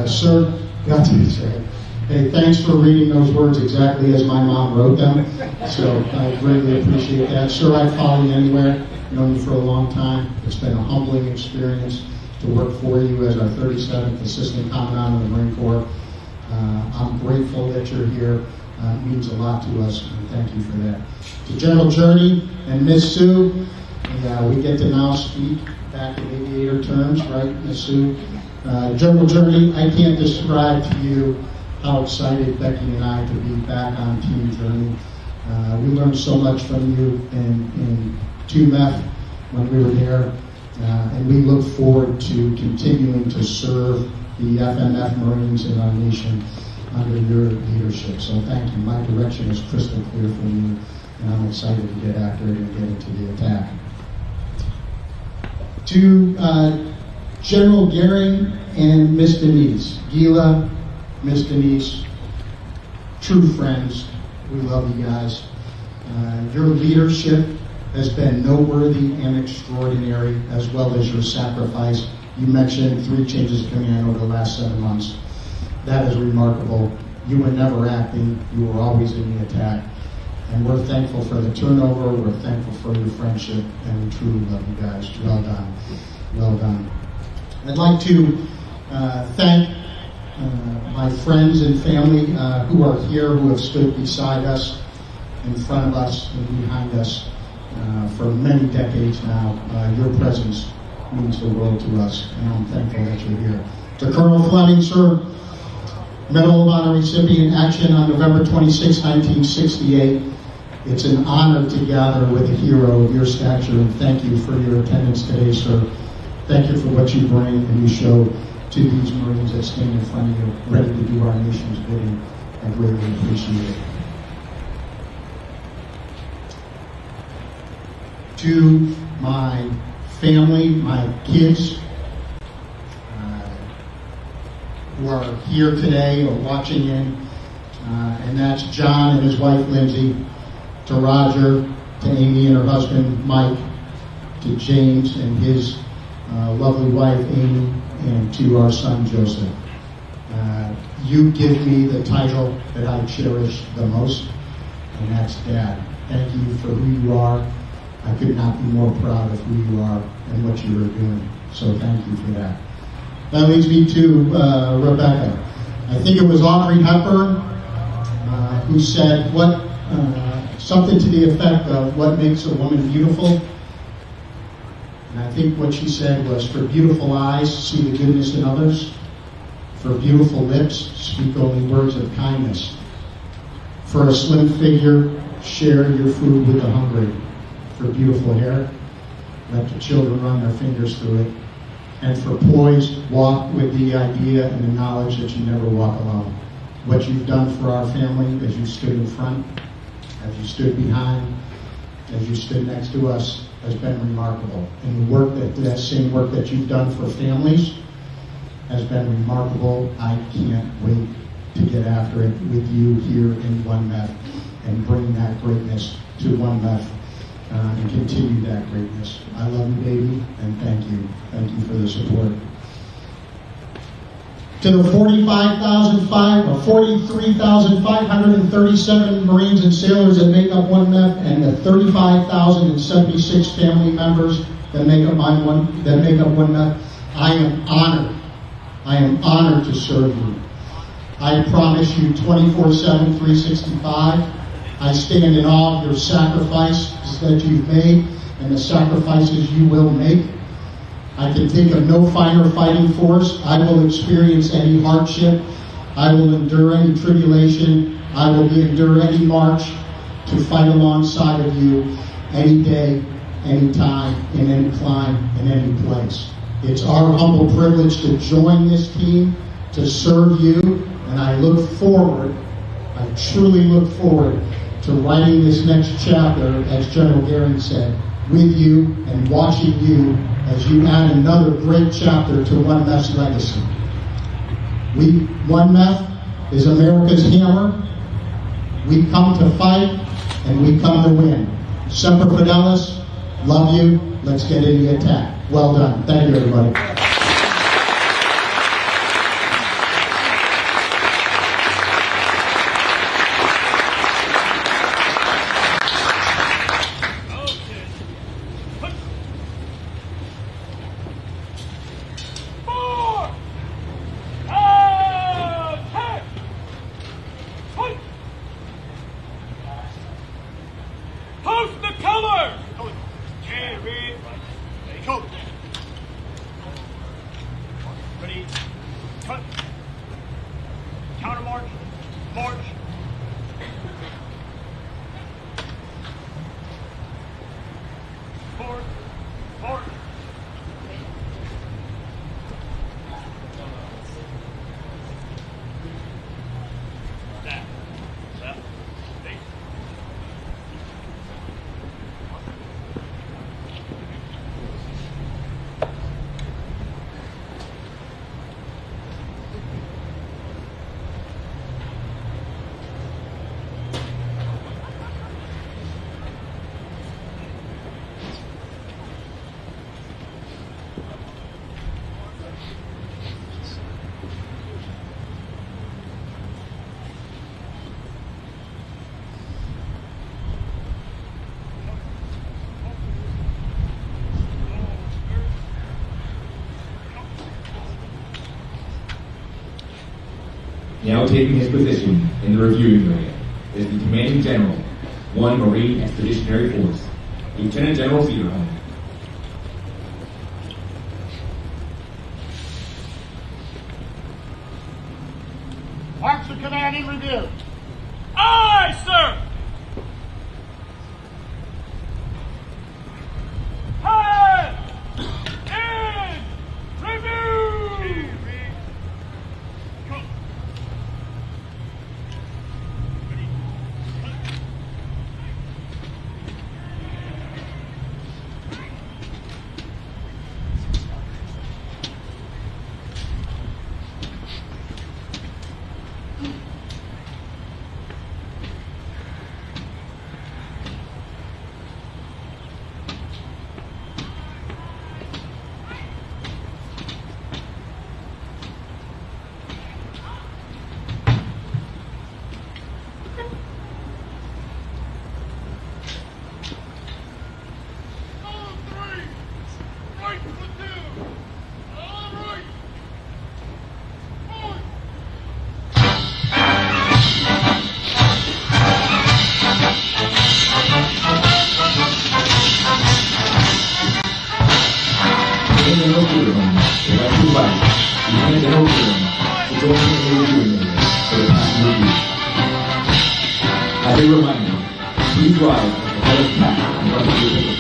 Sir, got to say, hey, thanks for reading those words exactly as my mom wrote them. So I greatly appreciate that. Sir, I'd follow you anywhere. I've known you for a long time. It's been a humbling experience to work for you as our 37th Assistant Commandant of the Marine Corps. I'm grateful that you're here. It means a lot to us, and thank you for that. To General Journey and Miss Sue, we get to now speak back in aviator terms, right, Miss Sue? General Journey, I can't describe to you how excited Becky and I to be back on Team Journey. We learned so much from you in 2 MEF when we were there, and we look forward to continuing to serve the FMF Marines in our nation under your leadership. So thank you. My direction is crystal clear for you, and I'm excited to get after it and get into the attack. To General Gering and Miss Denise, Gila, Miss Denise, true friends, we love you guys. Your leadership has been noteworthy and extraordinary, as well as your sacrifice. You mentioned 3 changes of command over the last 7 months. That is remarkable. You were never acting, you were always in the attack. And we're thankful for the turnover, we're thankful for your friendship, and we truly love you guys. Well done. Well done. I'd like to thank my friends and family who are here, who have stood beside us, in front of us, and behind us for many decades now. Your presence means the world to us, and I'm thankful that you're here. To Colonel Fleming, sir, Medal of Honor recipient, action on November 26, 1968. It's an honor to gather with a hero of your stature, and thank you for your attendance today, sir. Thank you for what you bring and you show to these Marines that stand in front of you, ready to do our nation's bidding. I greatly appreciate it. To my family, my kids, who are here today or watching in, and that's John and his wife Lindsay, to Roger, to Amy and her husband Mike, to James and his lovely wife Amy, and to our son Joseph. You give me the title that I cherish the most, and that's Dad. Thank you for who you are. I could not be more proud of who you are and what you are doing, so thank you for that. That leads me to Rebecca. I think it was Audrey Hepburn who said something to the effect of what makes a woman beautiful. And I think what she said was, for beautiful eyes, see the goodness in others. For beautiful lips, speak only words of kindness. For a slim figure, share your food with the hungry. For beautiful hair, let the children run their fingers through it. And for poise, walk with the idea and the knowledge that you never walk alone. What you've done for our family as you stood in front, as you stood behind, as you stood next to us, has been remarkable. And the work that same work that you've done for families has been remarkable. I can't wait to get after it with you here in I MEF and bring that greatness to I MEF and continue that greatness. I love you, baby, and thank you. Thank you for the support. To the 43,537 Marines and sailors that make up I MEF and the 35,076 family members that make up I MEF, I am honored. I am honored to serve you. I promise you 24/7, 365. I stand in awe of your sacrifices that you've made and the sacrifices you will make. I can think of no finer fighting force. I will experience any hardship. I will endure any tribulation. I will endure any march to fight alongside of you any day, any time, in any climb, in any place. It's our humble privilege to join this team, to serve you, and I look forward, I truly look forward to writing this next chapter, as General Gering said, with you and watching you as you add another great chapter to I MEF's legacy. I MEF is America's hammer. We come to fight and we come to win. Semper Fidelis, love you, let's get in the attack. Well done. Thank you, everybody. Now taking his position in the reviewing area is the Commanding General, I Marine Expeditionary Force, Lieutenant General Cederholm. Marks of command in review. Aye, sir! Head! In! Review! Please rise and let us pass in front of the officials.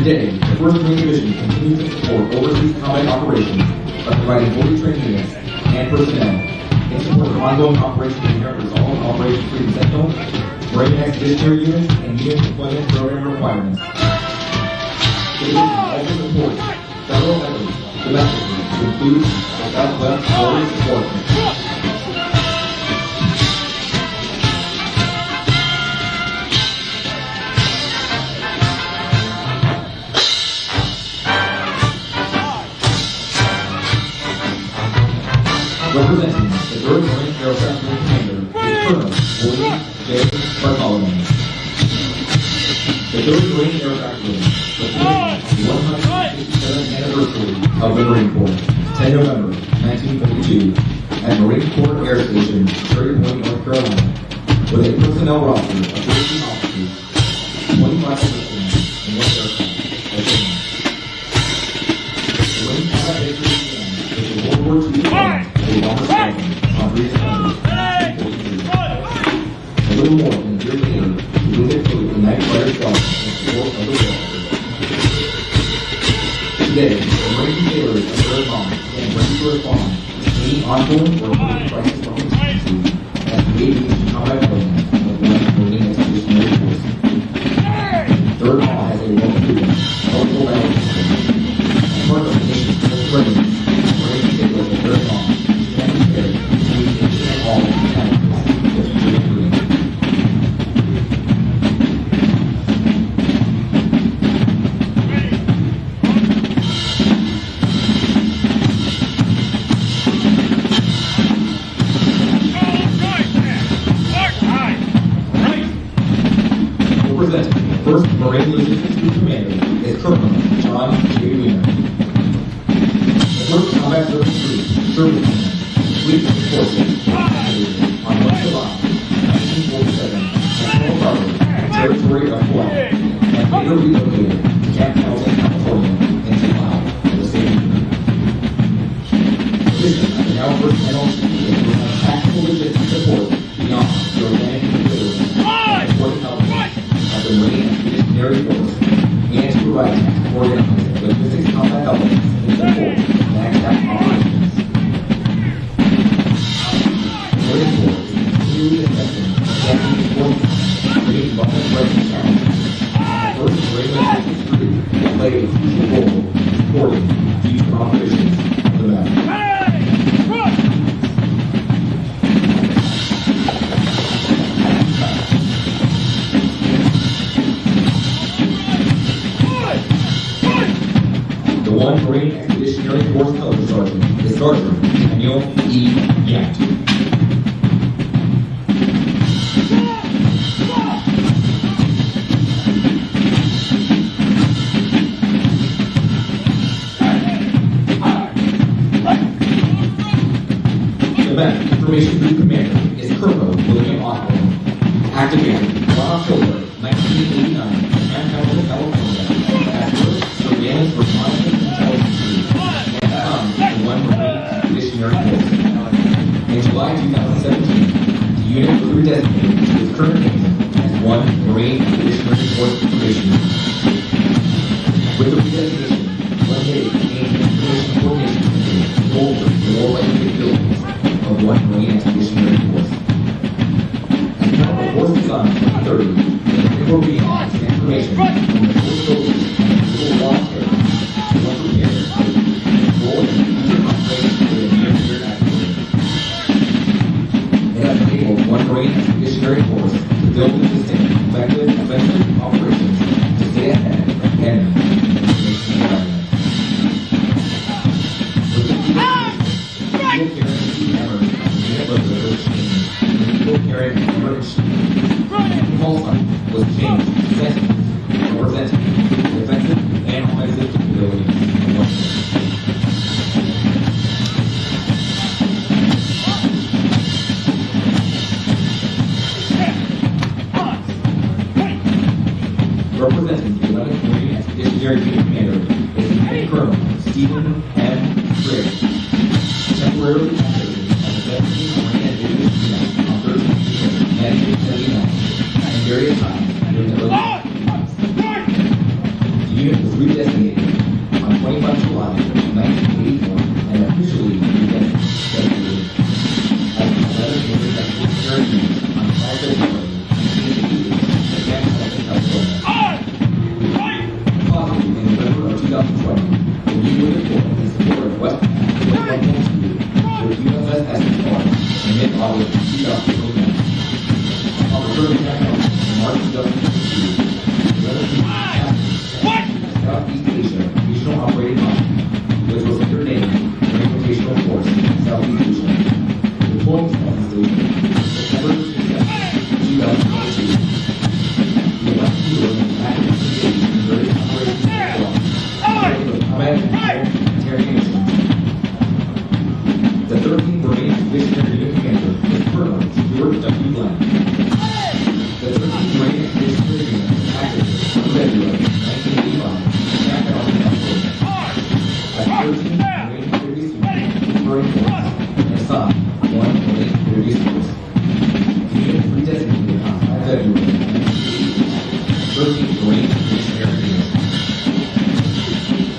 Today, the 1st Marine Division continues to support overseas combat operations by providing fully trained units and personnel in support of ongoing Operation Inherent Resolve, Operation Freedom Sentinel, Marine Expeditionary units, and unit deployment program requirements. The division also supports federal efforts domestically to include the Southwest Border Support. Representing the 3rd Marine Aircraft Wing Commander is Colonel William J. Bartholomew. The 3rd Marine Aircraft Wing was the 167th anniversary of the Marine Corps, 10 November 1942, at Marine Corps Air Station, Cherry Point, North Carolina, with a personnel roster of 13 officers, 25 personnel, and 1 aircraft. The Wing combat base began with the World War II on 3 September 1943. A little more than a year later, the unit flew the night fighter squadron in support of the war. Today, the Marine sailors of Third Maj stand ready to respond to any ongoing or emerging crisis or contingencies as the aviation combat program of the Marine Expeditionary Force. Third Maj has a well-proven, powerful battle system, and part of the nation's most readiness. Marine sailors of Third Maj can be prepared to meet any and all challenges with freedom. Representing the 1st Marine Logistics Group Commander is Colonel John J. Wiener. The 1st Combat Service Group Service Fleet Forces on 1 July 1947 at Pearl Harbor, territory of Hawaii, and later relocated to Camp Pendleton, California in July of the same year. Addition of the now 1st General Chief is providing tactical logistics support beyond the organic capabilities and supporting elements of the Marine Expeditionary Force, and to provide tactical organizing logistics combat elements in support of NACSAC operations. The Marine Corps is continually assessing adapting deployment, creating vulnerable presence challenges. The 1st Marine Logistics Group will play a crucial role in supporting future operations of the battle. The 1 Marine Expeditionary Force Color Sergeant is Sergeant Daniel E. Yant. The MEF Information Group Commander is Colonel William Osborne. Activated 1 October 1989 in Pendleton, California, as first Surveillance Reconnaissance Intelligence Group and the 1 Marine Expeditionary Force. In July 2017, the unit was redesignated to its current name as 1 Marine Expeditionary Force Information Group. With the redesignation, 1A became the Information Coordination Committee over the warlike capabilities of 1 Marine Expeditionary Force. As part of the Force Design 2030, the Corps Maj transformation from the force soldiers and the civil military to one prepared for control and future operations for the near-peer activity. It has enabled 1 Marine Expeditionary Force to build and sustain effective offensive operations to stay ahead of the enemy and make the environment. With the was changed to sentences representing defensive and offensive capabilities of one representing the 11th Marine Expeditionary Unit Commander is Lieutenant Colonel Stephen M. Gering, temporarily activated as the 17th Marine Amphibious Unit on 13 June 1979 and various times during the early 1980s. The unit was redesignated on 25 July 1984 and officially redesignated as the 11th Marine Expeditionary Unit on 5 February 1988 again in California. Possibly in November of 2020, the unit was deployed in support of West with USS Essex in mid-August 2009. On returning back home in March 2022, the other two Southeast Asia Regional Operating Line, which was later named Relinquished Force Southeast Asia, deploying to Southeast Asia September 2022. The 11th was actively engaged in various operations with combat and interrogations. The 13th Marine Expeditionary Unit Commander is Colonel Stuart W. Glenn. The 13th Marine Expeditionary Unit was active on February 1985 in Pendleton, California. As 13th Marine Amphibious Unit Marine Force and assigned 1 Marine Amphibious Force. The unit was redesignated on 5 February 1988 as 13th Marine Expeditionary Unit.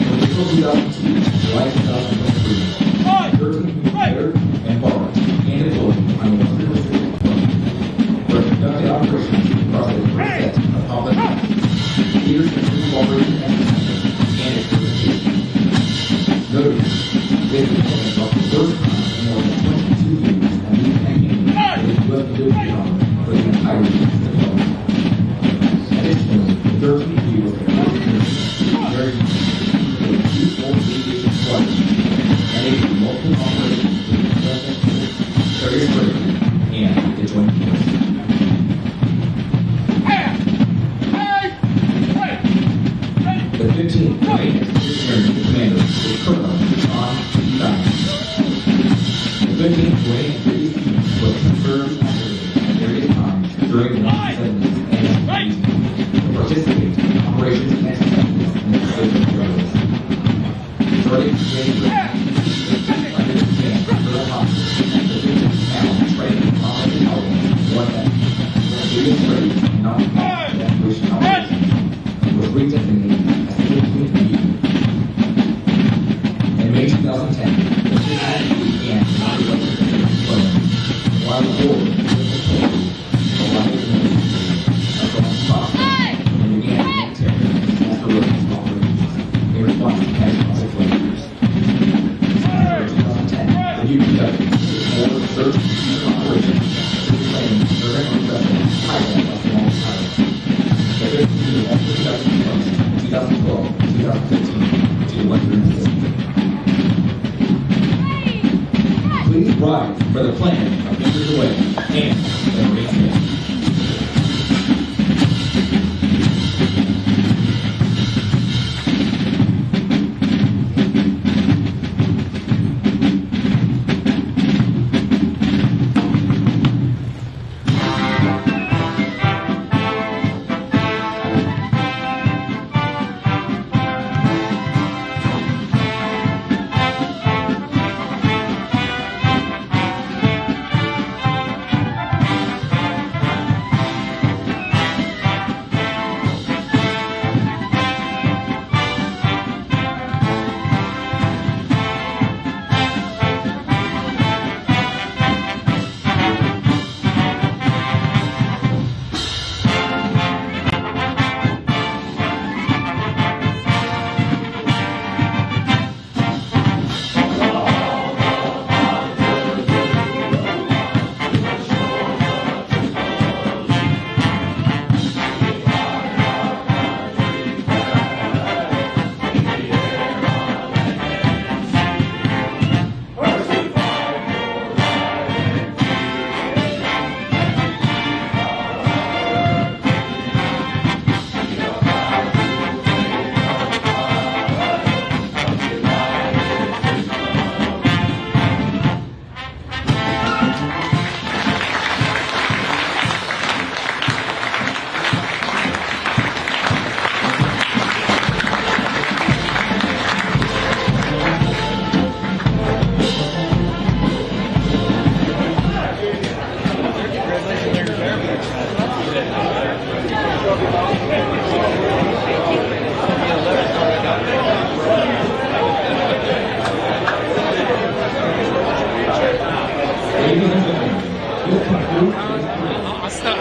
From April 2002 to July 2023, 13th prepared and borrowed and deployed on the Western Pacific Front, where it conducted operations across a diverse set of complex tasks, leaders in cooperation exercises, and experimentation. Notably, this deployment marked the first time in more than 22 years a new campaign with U.S. military honor for the entirety of the deployment. Additionally, the 13th was the first unit to two full aviation squadrons and multiple operations with the various versions and the joint force. The 15th Marine Expeditionary Unit Commander is Colonel John P. Bryant. The 15th Marine Expeditionary Unit was confirmed activated at various times during the 1970s and 1980s to participate in operations and exercises in the Pacific Areas. Starting in January under the command of Colonel Hopkins, the 15th now trained combat intelligence 1F, amphibious ready and non-combat evacuation operations, was redesignated as the 15th Unit. In May 2010, the 15th began the non-electric deployment, while the board was deployed to allow the military across the process and began the military disaster relief operations in response to catastrophic flares. In 2010, the unit conducted more search and operations to reclaim direct vessels highlighted by small pilots. The 15th unit also conducted deployments in 2012 and 2015 to the Western Pacific. strive for the plan of victory away and the Marine Corps.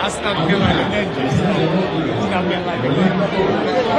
I stuck Bill like a ninja. He got me like a ninja.